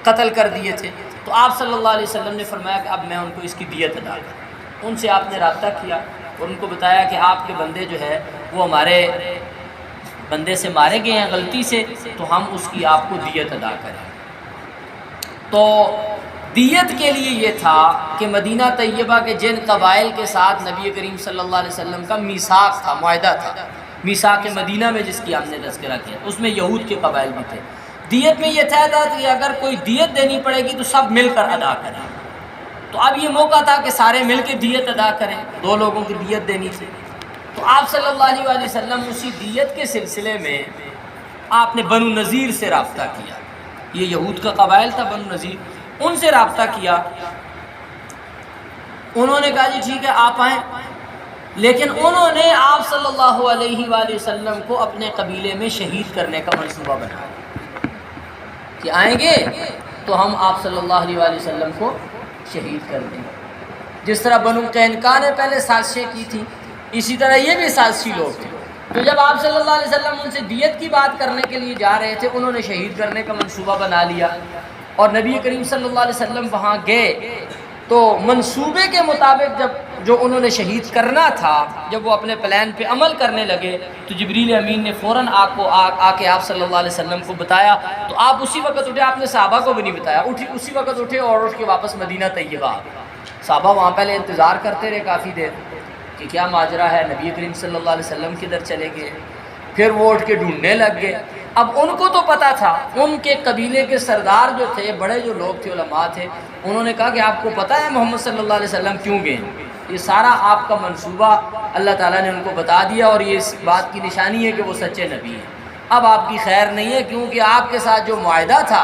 قتل کر دیے تھے۔ تو آپ صلی اللہ علیہ وسلم نے فرمایا کہ اب میں ان کو اس کی دیت ادا کروں۔ ان سے آپ نے رابطہ کیا اور ان کو بتایا کہ آپ کے بندے جو ہے وہ ہمارے بندے سے مارے گئے ہیں غلطی سے، تو ہم اس کی آپ کو دیت ادا کریں۔ تو دیت کے لیے یہ تھا کہ مدینہ طیبہ کے جن قبائل کے ساتھ نبی کریم صلی اللہ علیہ وسلم کا میثاق تھا، معاہدہ تھا، میثاق مدینہ میں جس کی ہم نے تذکرہ کیا، اس میں یہود کے قبائل بھی تھے۔ دیت میں یہ طے تھا کہ اگر کوئی دیت دینی پڑے گی تو سب مل کر ادا کریں۔ تو اب یہ موقع تھا کہ سارے مل کے دیت ادا کریں، دو لوگوں کی دیت دینی تھی۔ تو آپ صلی اللہ علیہ وآلہ وسلم اسی دیت کے سلسلے میں آپ نے بنو نذیر سے رابطہ کیا، یہ یہود کا قبائل تھا بنو نذیر، ان سے رابطہ کیا۔ انہوں نے کہا جی ٹھیک ہے آپ آئیں، لیکن انہوں نے آپ صلی اللہ علیہ وآلہ وسلم کو اپنے قبیلے میں شہید کرنے کا منصوبہ بنایا کہ آئیں گے تو ہم آپ صلی اللہ علیہ وآلہ وسلم کو شہید کر دیں گے۔ جس طرح بنو قینقاع نے پہلے سازشیں کی تھی، اسی طرح یہ بھی سازشی لوگ تھے۔ تو جب آپ صلی اللہ علیہ وسلم ان سے دیت کی بات کرنے کے لیے جا رہے تھے، انہوں نے شہید کرنے کا منصوبہ بنا لیا، اور نبی کریم صلی اللہ علیہ وسلم وہاں گئے تو منصوبے کے مطابق جو انہوں نے شہید کرنا تھا، جب وہ اپنے پلان پہ عمل کرنے لگے تو جبریل امین نے فوراً آ کے آپ صلی اللہ علیہ وسلم کو بتایا۔ تو آپ اسی وقت اٹھے، آپ نے صحابہ کو بھی نہیں بتایا، اسی وقت اٹھے اور اٹھ کے واپس مدینہ طیبہ آ گئے۔ صحابہ وہاں پہلے انتظار کرتے رہے کافی دیر کہ کیا ماجرا ہے، نبی کریم صلی اللہ علیہ وسلم کدھر چلے گئے، پھر وہ اٹھ کے ڈھونڈنے لگ گئے۔ اب ان کو تو پتہ تھا، ان کے قبیلے کے سردار جو تھے، بڑے جو لوگ تھے، علماء تھے، انہوں نے کہا کہ آپ کو پتہ ہے محمد صلی اللہ علیہ وسلم کیوں گئے؟ یہ سارا آپ کا منصوبہ اللہ تعالیٰ نے ان کو بتا دیا، اور یہ اس بات کی نشانی ہے کہ وہ سچے نبی ہیں۔ اب آپ کی خیر نہیں ہے، کیونکہ آپ کے ساتھ جو معاہدہ تھا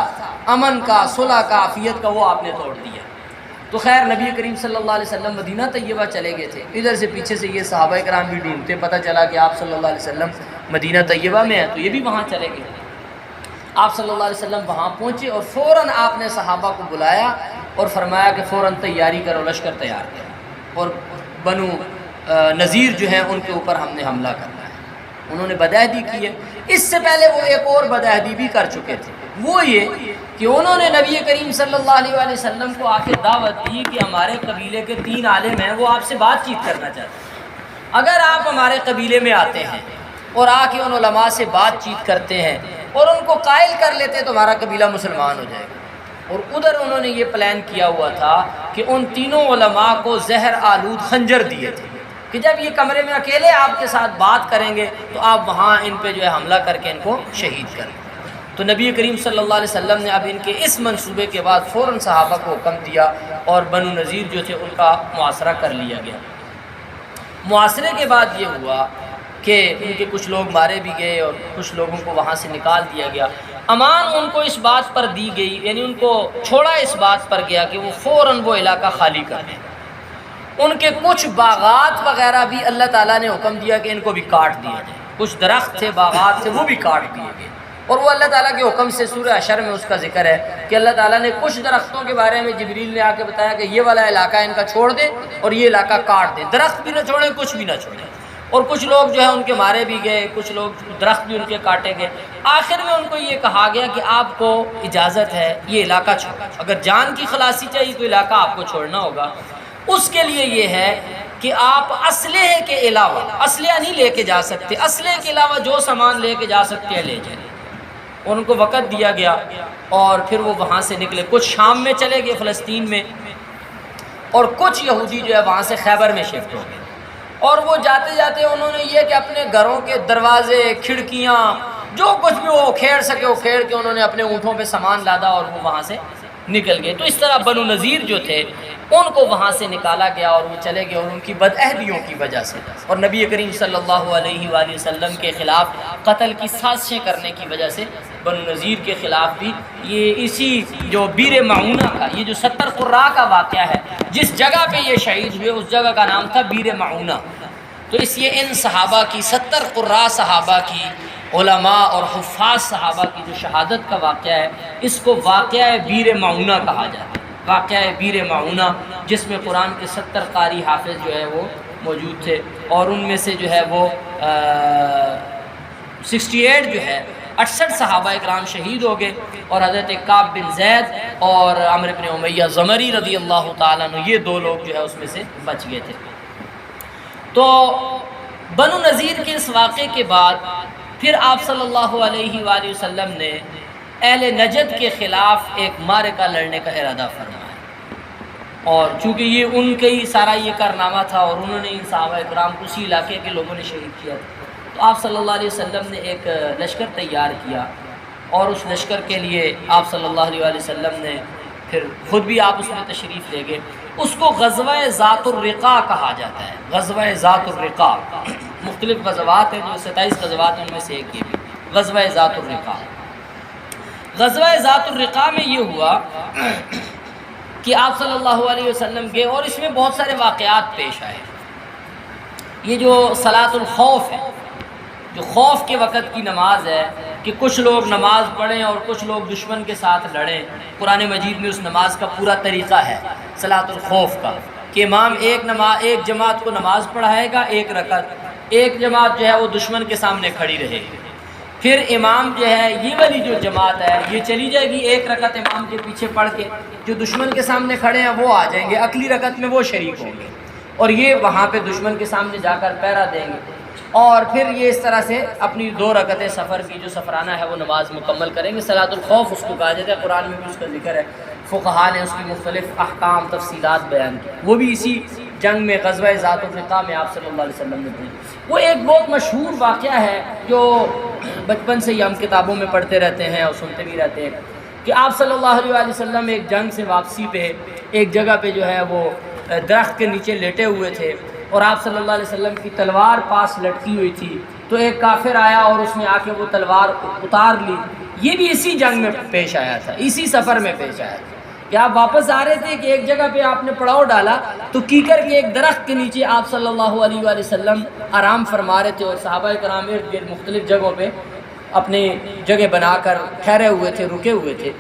امن کا، صلح کا، عافیت کا، وہ آپ نے توڑ دیا۔ تو خیر نبی کریم صلی اللہ علیہ وسلم مدینہ طیبہ چلے گئے تھے، ادھر سے پیچھے سے یہ صحابہ کرام بھی ڈھونڈتے، پتہ چلا کہ آپ صلی اللہ علیہ وسلم مدینہ طیبہ میں ہیں، تو یہ بھی وہاں چلے گئے۔ آپ صلی اللہ علیہ وسلم وہاں پہنچے اور فوراً آپ نے صحابہ کو بلایا اور فرمایا کہ فوراً تیاری کرو، لشکر تیار کرو، اور بنو نذیر جو ہیں ان کے اوپر ہم نے حملہ کرنا ہے۔ انہوں نے بدعہدی کی ہے، اس سے پہلے وہ ایک اور بدعہدی بھی کر چکے تھے، وہ یہ کہ انہوں نے نبی کریم صلی اللہ علیہ وآلہ وسلم کو آ کے دعوت دی کہ ہمارے قبیلے کے 3 عالم ہیں، وہ آپ سے بات چیت کرنا چاہتے ہیں، اگر آپ ہمارے قبیلے میں آتے ہیں اور آ کے ان علماء سے بات چیت کرتے ہیں اور ان کو قائل کر لیتے تو ہمارا قبیلہ مسلمان ہو جائے گا۔ اور ادھر انہوں نے یہ پلان کیا ہوا تھا کہ ان تینوں علماء کو زہر آلود خنجر دیے تھے کہ جب یہ کمرے میں اکیلے آپ کے ساتھ بات کریں گے تو آپ وہاں ان پہ جو ہے حملہ کر کے ان کو شہید کریں۔ تو نبی کریم صلی اللہ علیہ وسلم نے اب ان کے اس منصوبے کے بعد فوراً صحابہ کو حکم دیا، اور بنو نذیر جو تھے ان کا محاصرہ کر لیا گیا۔ محاصرے کے بعد یہ ہوا کہ ان کے کچھ لوگ مارے بھی گئے اور کچھ لوگوں کو وہاں سے نکال دیا گیا۔ امان ان کو اس بات پر دی گئی، یعنی ان کو چھوڑا اس بات پر گیا کہ وہ فوراً وہ علاقہ خالی کر دیں۔ ان کے کچھ باغات وغیرہ بھی اللہ تعالیٰ نے حکم دیا کہ ان کو بھی کاٹ دیا جائے، کچھ درخت تھے، باغات تھے، وہ بھی کاٹ دیے گئے۔ اور وہ اللہ تعالیٰ کے حکم سے سورہ حشر میں اس کا ذکر ہے کہ اللہ تعالیٰ نے کچھ درختوں کے بارے میں جبریل نے آ کے بتایا کہ یہ والا علاقہ ان کا چھوڑ دیں اور یہ علاقہ کاٹ دیں، درخت بھی نہ چھوڑیں، کچھ بھی نہ چھوڑیں۔ اور کچھ لوگ جو ہے ان کے مارے بھی گئے، کچھ لوگ درخت بھی ان کے کاٹے گئے۔ آخر میں ان کو یہ کہا گیا کہ آپ کو اجازت ہے یہ علاقہ چھوڑیں، اگر جان کی خلاصی چاہیے تو علاقہ آپ کو چھوڑنا ہوگا۔ اس کے لیے یہ ہے کہ آپ اسلحے کے علاوہ، اسلحہ نہیں لے کے جا سکتے، اسلحے کے علاوہ جو سامان لے کے جا سکتے ہیں لے جائیں۔ اور ان کو وقت دیا گیا اور پھر وہ وہاں سے نکلے، کچھ شام میں چلے گئے فلسطین میں، اور کچھ یہودی جو ہے وہاں سے خیبر میں شفٹ ہو گئے۔ اور وہ جاتے جاتے انہوں نے یہ کہ اپنے گھروں کے دروازے، کھڑکیاں، جو کچھ بھی وہ کھیڑ سکے وہ کھیڑ کے انہوں نے اپنے اونٹوں پہ سامان لادا اور وہ وہاں سے نکل گئے۔ تو اس طرح بنو نذیر جو تھے ان کو وہاں سے نکالا گیا اور وہ چلے گئے، اور ان کی بدعہدیوں کی وجہ سے اور نبی کریم صلی اللہ علیہ وآلہ وسلم کے خلاف قتل کی سازشیں کرنے کی وجہ سے بنو نذیر کے خلاف بھی یہ اسی جو بیر معونہ کا، یہ جو 70 قراء کا واقعہ ہے، جس جگہ پہ یہ شہید ہوئے اس جگہ کا نام تھا بیر معونہ۔ تو اس یہ ان صحابہ کی 70 قراء صحابہ کی، علماء اور حفاظ صحابہ کی جو شہادت کا واقعہ ہے، اس کو واقعہ بیر معونہ کہا جاتا ہے، واقعہ بیر معونہ، جس میں قرآن کے 70 قاری حافظ جو ہے وہ موجود تھے، اور ان میں سے جو ہے وہ 68 جو ہے 68 صحابہ اکرام شہید ہو گئے، اور حضرت کعب بن زید اور عمرو بن امیہ زمری رضی اللہ تعالیٰ عنہ یہ 2 لوگ جو ہے اس میں سے بچ گئے تھے۔ تو بنو نذیر کے اس واقعے کے بعد پھر آپ صلی اللہ علیہ وآلہ وسلم نے اہل نجد کے خلاف ایک معرکہ لڑنے کا ارادہ فرمایا۔ اور چونکہ یہ ان کا ہی سارا یہ کارنامہ تھا اور انہوں نے ان صحابہ کرام کو اسی علاقے کے لوگوں نے شہید کیا تھا، تو آپ صلی اللہ علیہ وسلم نے ایک لشکر تیار کیا اور اس لشکر کے لیے آپ صلی اللہ علیہ وسلم نے پھر خود بھی آپ اس میں تشریف لے گئے۔ اس کو غزوہ ذات الرقاع کہا جاتا ہے، غزوہ ذات الرقاع، مختلف غزوات ہیں جو 27 غزوات ہیں، ان میں سے ایک یہ بھی غزوہ ذات الرقاع۔ غزوہ ذات الرقاع میں یہ ہوا کہ آپ صلی اللہ علیہ وسلم گئے اور اس میں بہت سارے واقعات پیش آئے۔ یہ جو صلاۃ الخوف ہے، جو خوف کے وقت کی نماز ہے کہ کچھ لوگ نماز پڑھیں اور کچھ لوگ دشمن کے ساتھ لڑیں، قرآن مجید میں اس نماز کا پورا طریقہ ہے صلاۃ الخوف کا، کہ امام ایک جماعت کو نماز پڑھائے گا، ایک رکعت، ایک جماعت جو ہے وہ دشمن کے سامنے کھڑی رہے گی، پھر امام جو ہے یہ والی جو جماعت ہے یہ چلی جائے گی، ایک رکعت امام کے پیچھے پڑھ کے جو دشمن کے سامنے کھڑے ہیں وہ آ جائیں گے، اگلی رکعت میں وہ شریک ہوں گے اور یہ وہاں پہ دشمن کے سامنے جا کر پہرا دیں گے، اور پھر یہ اس طرح سے اپنی 2 رکعتیں سفر کی جو سفرانہ ہے وہ نماز مکمل کریں گے۔ صلاۃ الخوف اس کو کہا جاتا ہے، قرآن میں بھی اس کا ذکر ہے، فقہاء نے اس کی مختلف احکام تفصیلات بیان کی، وہ بھی اسی جنگ میں غزوہ ذات الرقاع میں آپ صلی اللہ علیہ وسلم نے پڑھی۔ وہ ایک بہت مشہور واقعہ ہے جو بچپن سے ہی ہم کتابوں میں پڑھتے رہتے ہیں اور سنتے بھی رہتے ہیں کہ آپ صلی اللہ علیہ وسلم ایک جنگ سے واپسی پہ ایک جگہ پہ جو ہے وہ درخت کے نیچے لیٹے ہوئے تھے اور آپ صلی اللہ علیہ وسلم کی تلوار پاس لٹکی ہوئی تھی، تو ایک کافر آیا اور اس نے آ کے وہ تلوار اتار لی۔ یہ بھی اسی جنگ میں پیش آیا تھا، اسی سفر میں پیش آیا تھا کہ آپ واپس آ رہے تھے کہ ایک جگہ پہ آپ نے پڑاؤ ڈالا تو کیکر کے ایک درخت کے نیچے آپ صلی اللہ علیہ وسلم آرام فرما رہے تھے اور صحابہ کرام ارد گرد مختلف جگہوں پہ اپنی جگہ بنا کر ٹھہرے ہوئے تھے، رکے ہوئے تھے۔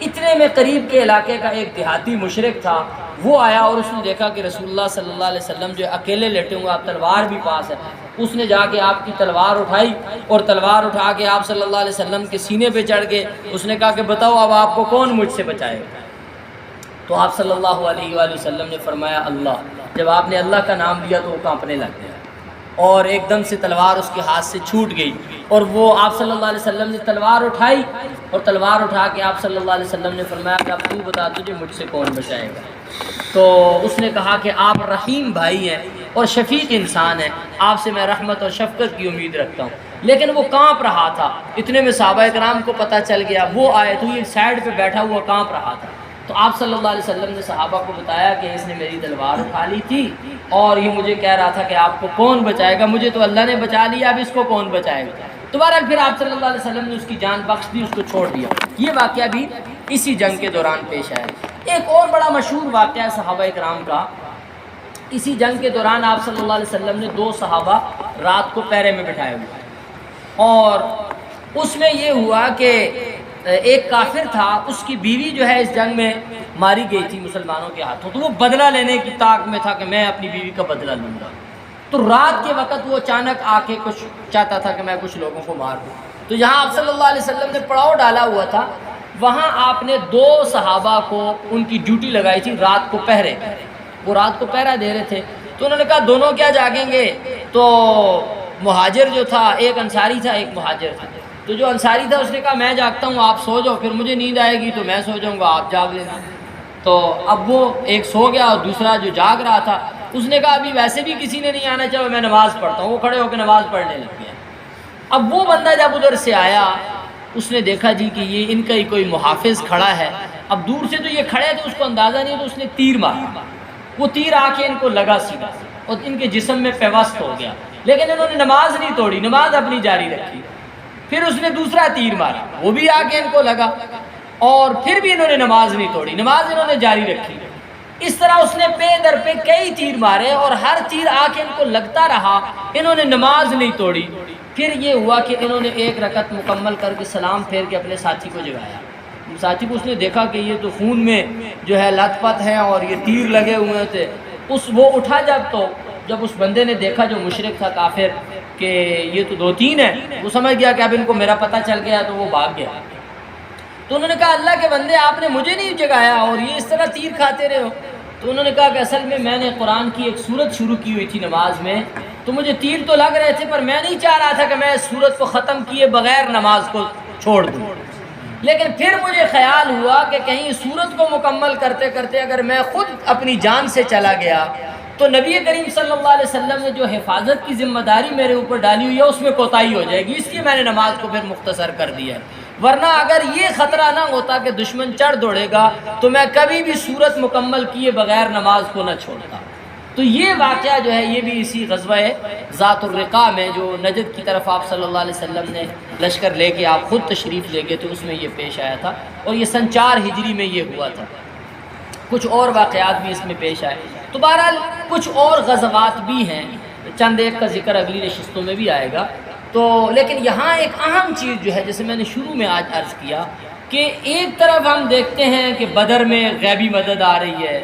اتنے میں قریب کے علاقے کا ایک دیہاتی مشرک تھا، وہ آیا اور اس نے دیکھا کہ رسول اللہ صلی اللہ علیہ وسلم جو اکیلے لیٹے ہوئے، آپ تلوار بھی پاس ہے، اس نے جا کے آپ کی تلوار اٹھائی اور تلوار اٹھا کے آپ صلی اللہ علیہ وسلم کے سینے پہ چڑھ کے اس نے کہا کہ بتاؤ اب آپ کو کون مجھ سے بچائے گا؟ تو آپ صلی اللہ علیہ وآلہ وسلم نے فرمایا اللہ۔ جب آپ نے اللہ کا نام لیا تو وہ کانپنے لگ گیا اور ایک دم سے تلوار اس کے ہاتھ سے چھوٹ گئی اور وہ آپ صلی اللہ علیہ وسلم نے تلوار اٹھائی اور تلوار اٹھا کے آپ صلی اللہ علیہ وسلم نے فرمایا کہ اب تو بتا تجھے مجھ سے کون بچائے گا؟ تو اس نے کہا کہ آپ رحیم بھائی ہیں اور شفیق انسان ہیں، آپ سے میں رحمت اور شفقت کی امید رکھتا ہوں۔ لیکن وہ کانپ رہا تھا، اتنے میں صحابہ کرام کو پتہ چل گیا، وہ آئے تو یہ سائڈ پہ بیٹھا ہوا کانپ رہا تھا۔ تو آپ صلی اللہ علیہ وسلم نے صحابہ کو بتایا کہ اس نے میری تلوار اٹھا لی تھی اور یہ مجھے کہہ رہا تھا کہ آپ کو کون بچائے گا، مجھے تو اللہ نے بچا لیا، اب اس کو کون بچائے گا؟ دوبارہ پھر آپ صلی اللہ علیہ وسلم نے اس کی جان بخش دی، اس کو چھوڑ دیا۔ یہ واقعہ بھی اسی جنگ کے دوران پیش آیا۔ ایک اور بڑا مشہور واقعہ ہے صحابہ کرام کا، اسی جنگ کے دوران آپ صلی اللہ علیہ وسلم نے 2 صحابہ رات کو پہرے میں بٹھائے ہوئے اور اس میں یہ ہوا کہ ایک کافر تھا، اس کی بیوی جو ہے اس جنگ میں ماری گئی تھی مسلمانوں کے ہاتھوں، تو وہ بدلہ لینے کی طاق میں تھا کہ میں اپنی بیوی کا بدلہ لوں گا۔ تو رات کے وقت وہ اچانک آ کے کچھ چاہتا تھا کہ میں کچھ لوگوں کو مار دوں، تو جہاں آپ صلی اللہ علیہ وسلم نے پڑاؤ ڈالا ہوا تھا وہاں آپ نے 2 صحابہ کو ان کی ڈیوٹی لگائی تھی رات کو پہرے، وہ رات کو پہرا دے رہے تھے۔ تو انہوں نے کہا دونوں کیا جاگیں گے؟ تو مہاجر جو تھا، ایک انصاری تھا ایک مہاجر تھا، تو جو انصاری تھا اس نے کہا میں جاگتا ہوں آپ سو جاؤ، پھر مجھے نیند آئے گی تو میں سو جاؤں گا آپ جاگ لینا۔ تو اب وہ ایک سو گیا اور دوسرا جو جاگ رہا تھا اس نے کہا ابھی ویسے بھی کسی نے نہیں آنا، چلو میں نماز پڑھتا ہوں۔ وہ کھڑے ہو کے نماز پڑھنے لگ گیا۔ اب وہ بندہ جب ادھر سے آیا اس نے دیکھا جی کہ یہ ان کا ہی کوئی محافظ کھڑا ہے، اب دور سے تو یہ کھڑے تھے اس کو اندازہ نہیں، تو اس نے تیر مارا، وہ تیر آ کے ان کو لگا سیدھا اور ان کے جسم میں پیوست ہو گیا، لیکن انہوں نے نماز نہیں توڑی، نماز اپنی جاری رکھی۔ پھر اس نے دوسرا تیر مارا، وہ بھی آ کے ان کو لگا اور پھر بھی انہوں نے نماز نہیں توڑی، نماز انہوں نے جاری رکھی۔ اس طرح اس نے پے در پہ کئی تیر مارے اور ہر تیر آ کے ان کو لگتا رہا، انہوں نے نماز نہیں توڑی۔ پھر یہ ہوا کہ انہوں نے 1 رکعت مکمل کر کے سلام پھیر کے اپنے ساتھی کو جگایا۔ ساتھی کو اس نے دیکھا کہ یہ تو خون میں جو ہے لت پت ہیں اور یہ تیر لگے ہوئے تھے، وہ اٹھا جب اس بندے نے دیکھا جو مشرک تھا کافر کہ یہ تو 2-3 ہیں، وہ سمجھ گیا کہ اب ان کو میرا پتہ چل گیا، تو وہ بھاگ گیا۔ تو انہوں نے کہا اللہ کے بندے آپ نے مجھے نہیں جگایا اور یہ اس طرح تیر کھاتے رہے ہو؟ تو انہوں نے کہا کہ اصل میں نے قرآن کی ایک سورت شروع کی ہوئی تھی نماز میں، تو مجھے تیر تو لگ رہے تھے پر میں نہیں چاہ رہا تھا کہ میں اس سورت کو ختم کیے بغیر نماز کو چھوڑ دوں۔ لیکن پھر مجھے خیال ہوا کہ کہیں سورت کو مکمل کرتے کرتے اگر میں خود اپنی جان سے چلا گیا تو نبی کریم صلی اللہ علیہ وسلم نے جو حفاظت کی ذمہ داری میرے اوپر ڈالی ہوئی ہے اس میں کوتاہی ہو جائے گی، اس لیے میں نے نماز کو پھر مختصر کر دیا ہے۔ ورنہ اگر یہ خطرہ نہ ہوتا کہ دشمن چڑھ دوڑے گا تو میں کبھی بھی سورت مکمل کیے بغیر نماز کو نہ چھوڑتا۔ تو یہ واقعہ جو ہے یہ بھی اسی غزوہ ذات الرقاع میں جو نجد کی طرف آپ صلی اللہ علیہ وسلم نے لشکر لے کے آپ خود تشریف لے گئے تو اس میں یہ پیش آیا تھا، اور یہ سن 4 ہجری میں یہ ہوا تھا۔ کچھ اور واقعات بھی اس میں پیش آئے، تو بہرحال کچھ اور غزوات بھی ہیں، چند ایک کا ذکر اگلی نشستوں میں بھی آئے گا۔ تو لیکن یہاں ایک اہم چیز جو ہے جیسے میں نے شروع میں آج عرض کیا کہ ایک طرف ہم دیکھتے ہیں کہ بدر میں غیبی مدد آ رہی ہے،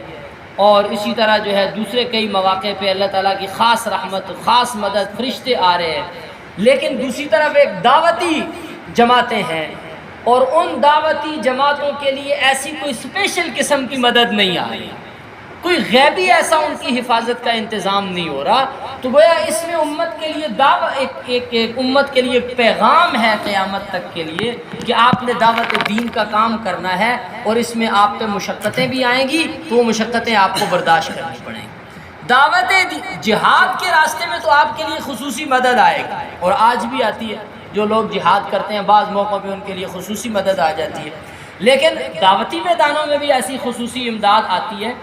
اور اسی طرح جو ہے دوسرے کئی مواقع پہ اللہ تعالیٰ کی خاص رحمت، خاص مدد، فرشتے آ رہے ہیں، لیکن دوسری طرف ایک دعوتی جماعتیں ہیں، اور ان دعوتی جماعتوں کے لیے ایسی کوئی اسپیشل قسم کی مدد نہیں آ رہی، کوئی غیبی ایسا ان کی حفاظت کا انتظام نہیں ہو رہا۔ تو گویا اس میں امت کے لیے ایک امت کے لیے پیغام ہے قیامت تک کے لیے کہ آپ نے دعوت دین کا کام کرنا ہے، اور اس میں آپ پہ مشقتیں بھی آئیں گی تو وہ مشقتیں آپ کو برداشت کرنی پڑیں گی۔ دعوت جہاد کے راستے میں تو آپ کے لیے خصوصی مدد آئے گی، اور آج بھی آتی ہے، جو لوگ جہاد کرتے ہیں بعض موقعوں پہ ان کے لیے خصوصی مدد آ جاتی ہے، لیکن دعوتی میدانوں میں بھی ایسی خصوصی امداد آتی ہے۔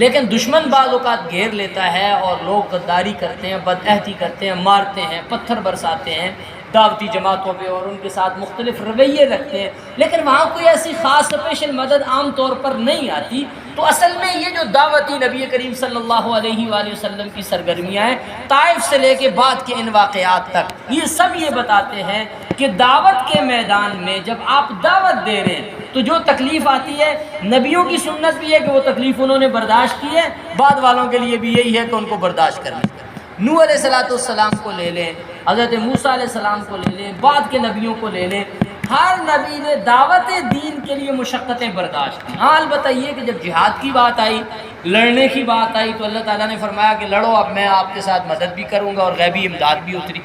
لیکن دشمن بعض اوقات گھیر لیتا ہے اور لوگ غداری کرتے ہیں، بدعہدی کرتے ہیں، مارتے ہیں، پتھر برساتے ہیں دعوتی جماعتوں پہ، اور ان کے ساتھ مختلف رویے رکھتے ہیں، لیکن وہاں کوئی ایسی خاص اسپیشل مدد عام طور پر نہیں آتی۔ تو اصل میں یہ جو دعوتی نبی کریم صلی اللہ علیہ وآلہ وسلم کی سرگرمیاں ہیں، طائف سے لے کے بعد کے ان واقعات تک، یہ سب یہ بتاتے ہیں کہ دعوت کے میدان میں جب آپ دعوت دے رہے ہیں تو جو تکلیف آتی ہے، نبیوں کی سنت بھی ہے کہ وہ تکلیف انہوں نے برداشت کی ہے، بعد والوں کے لیے بھی یہی ہے کہ ان کو برداشت کرنا۔ نوح علیہ السلام کو لے لیں، حضرت موسیٰ علیہ السلام کو لے لیں، بعد کے نبیوں کو لے لیں، ہر نبی نے دعوت دین کے لیے مشقتیں برداشت کی۔ ہاں البتہ یہ کہ جب جہاد کی بات آئی، لڑنے کی بات آئی، تو اللہ تعالیٰ نے فرمایا کہ لڑو، اب میں آپ کے ساتھ مدد بھی کروں گا، اور غیبی امداد بھی اتری۔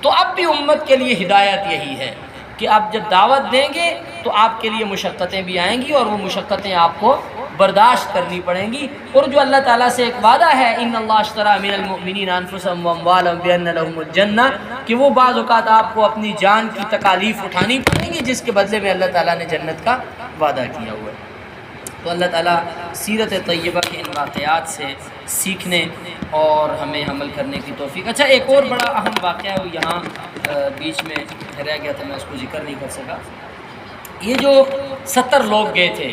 تو اب بھی امت کے لیے ہدایت یہی ہے کہ آپ جب دعوت دیں گے تو آپ کے لیے مشقتیں بھی آئیں گی، اور وہ مشقتیں آپ کو برداشت کرنی پڑیں گی۔ اور جو اللہ تعالیٰ سے ایک وعدہ ہے، ان اللہ اشتری من المؤمنین انفسهم واموالهم بان لهم الجنہ، کہ وہ بعض اوقات آپ کو اپنی جان کی تکالیف اٹھانی پڑیں گی جس کے بدلے میں اللہ تعالیٰ نے جنت کا وعدہ کیا ہوا ہے۔ تو اللہ تعالیٰ سیرت طیبہ کے ان واقعات سے سیکھنے اور ہمیں عمل کرنے کی توفیق۔ اچھا، ایک اور بڑا اہم واقعہ ہے، وہ یہاں بیچ میں رہ گیا تھا، میں اس کو ذکر نہیں کر سکا۔ یہ جو 70 لوگ گئے تھے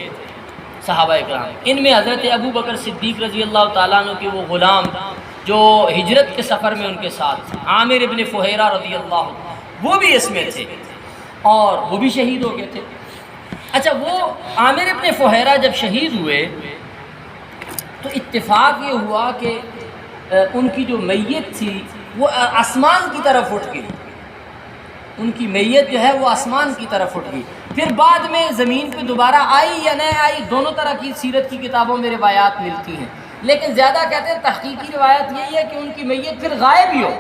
صحابہ اکرام، ان میں حضرت ابو بکر صدیق رضی اللہ تعالیٰ عنہ کے وہ غلام جو ہجرت کے سفر میں ان کے ساتھ تھے، عامر ابن فہیرہ رضی اللہ عنہ، وہ بھی اس میں تھے، اور وہ بھی شہید ہو گئے تھے۔ اچھا، وہ عامر ابن فہیرہ جب شہید ہوئے تو اتفاق یہ ہوا کہ ان کی جو میت تھی وہ آسمان کی طرف اٹھ گئی، ان کی میت جو ہے وہ آسمان کی طرف اٹھ گئی، پھر بعد میں زمین پہ دوبارہ آئی یا نہیں آئی، دونوں طرح کی سیرت کی کتابوں میں روایات ملتی ہیں، لیکن زیادہ کہتے ہیں تحقیقی روایت یہی ہے کہ ان کی میت پھر غائب ہی ہو،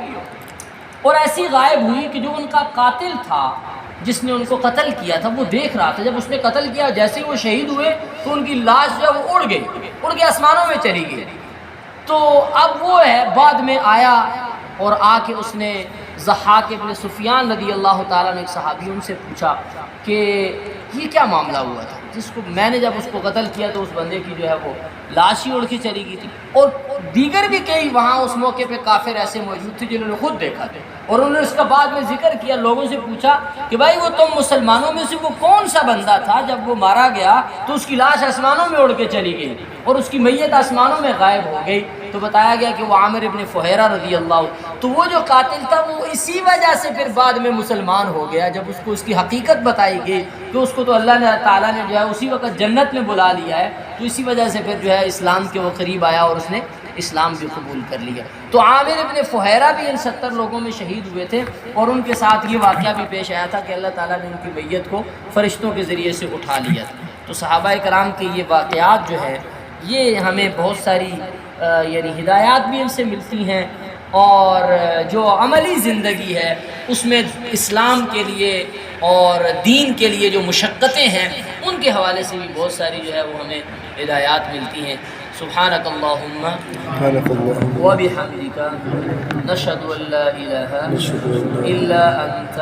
اور ایسی غائب ہوئی کہ جو ان کا قاتل تھا جس نے ان کو قتل کیا تھا وہ دیکھ رہا تھا، جب اس نے قتل کیا جیسے ہی وہ شہید ہوئے تو ان کی لاش جو ہے وہ اڑ کے آسمانوں میں چلی گئی۔ تو اب وہ ہے بعد میں آیا اور آ کے اس نے ضحاک ابن سفیان رضی اللہ تعالیٰ نے، ایک صحابی، ان سے پوچھا کہ یہ کیا معاملہ ہوا تھا، جس کو میں نے جب اس کو قتل کیا تو اس بندے کی جو ہے وہ لاش ہی اڑ کے چلی گئی تھی، اور دیگر بھی کئی وہاں اس موقع پہ کافر ایسے موجود تھے جنہوں نے خود دیکھا تھا، اور انہوں نے اس کا بعد میں ذکر کیا، لوگوں سے پوچھا کہ بھائی وہ تم مسلمانوں میں سے وہ کون سا بندہ تھا جب وہ مارا گیا تو اس کی لاش آسمانوں میں اڑ کے چلی گئی اور اس کی میت آسمانوں میں غائب ہو گئی؟ تو بتایا گیا کہ وہ عامر ابن فہیرہ رضی اللہ، تو وہ جو قاتل تھا وہ اسی وجہ سے پھر بعد میں مسلمان ہو گیا، جب اس کو اس کی حقیقت بتائی گئی کہ اس کو تو اللہ تعالیٰ نے جو ہے اسی وقت جنت میں بلا لیا ہے، تو اسی وجہ سے پھر جو ہے اسلام کے وہ قریب آیا اور اس نے اسلام بھی قبول کر لیا۔ تو عامر ابن فہیرہ بھی ان 70 لوگوں میں شہید ہوئے تھے، اور ان کے ساتھ یہ واقعہ بھی پیش آیا تھا کہ اللہ تعالیٰ نے ان کی میت کو فرشتوں کے ذریعے سے اٹھا لیا تھا۔ تو صحابہ کرام کے یہ واقعات جو ہے یہ ہمیں بہت ساری یعنی ہدایات بھی ان سے ملتی ہیں، اور جو عملی زندگی ہے اس میں اسلام کے لیے اور دین کے لیے جو مشقتیں ہیں ان کے حوالے سے بھی بہت ساری جو ہے وہ ہمیں ہدایات ملتی ہیں. سبحانک اللہم و بحمدک نشہد ان لا الہ الا انت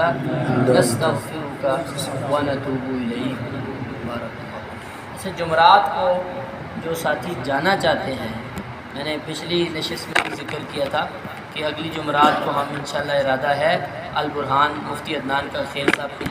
نستغفرک و نتوب الیک. اچھا، جمعرات کو جو ساتھی جانا چاہتے ہیں، میں نے پچھلی نشست میں ذکر کیا تھا کہ اگلی جمعرات کو ہم انشاءاللہ ارادہ ہے البرہان مفتی عدنان کا خیل صاحب کی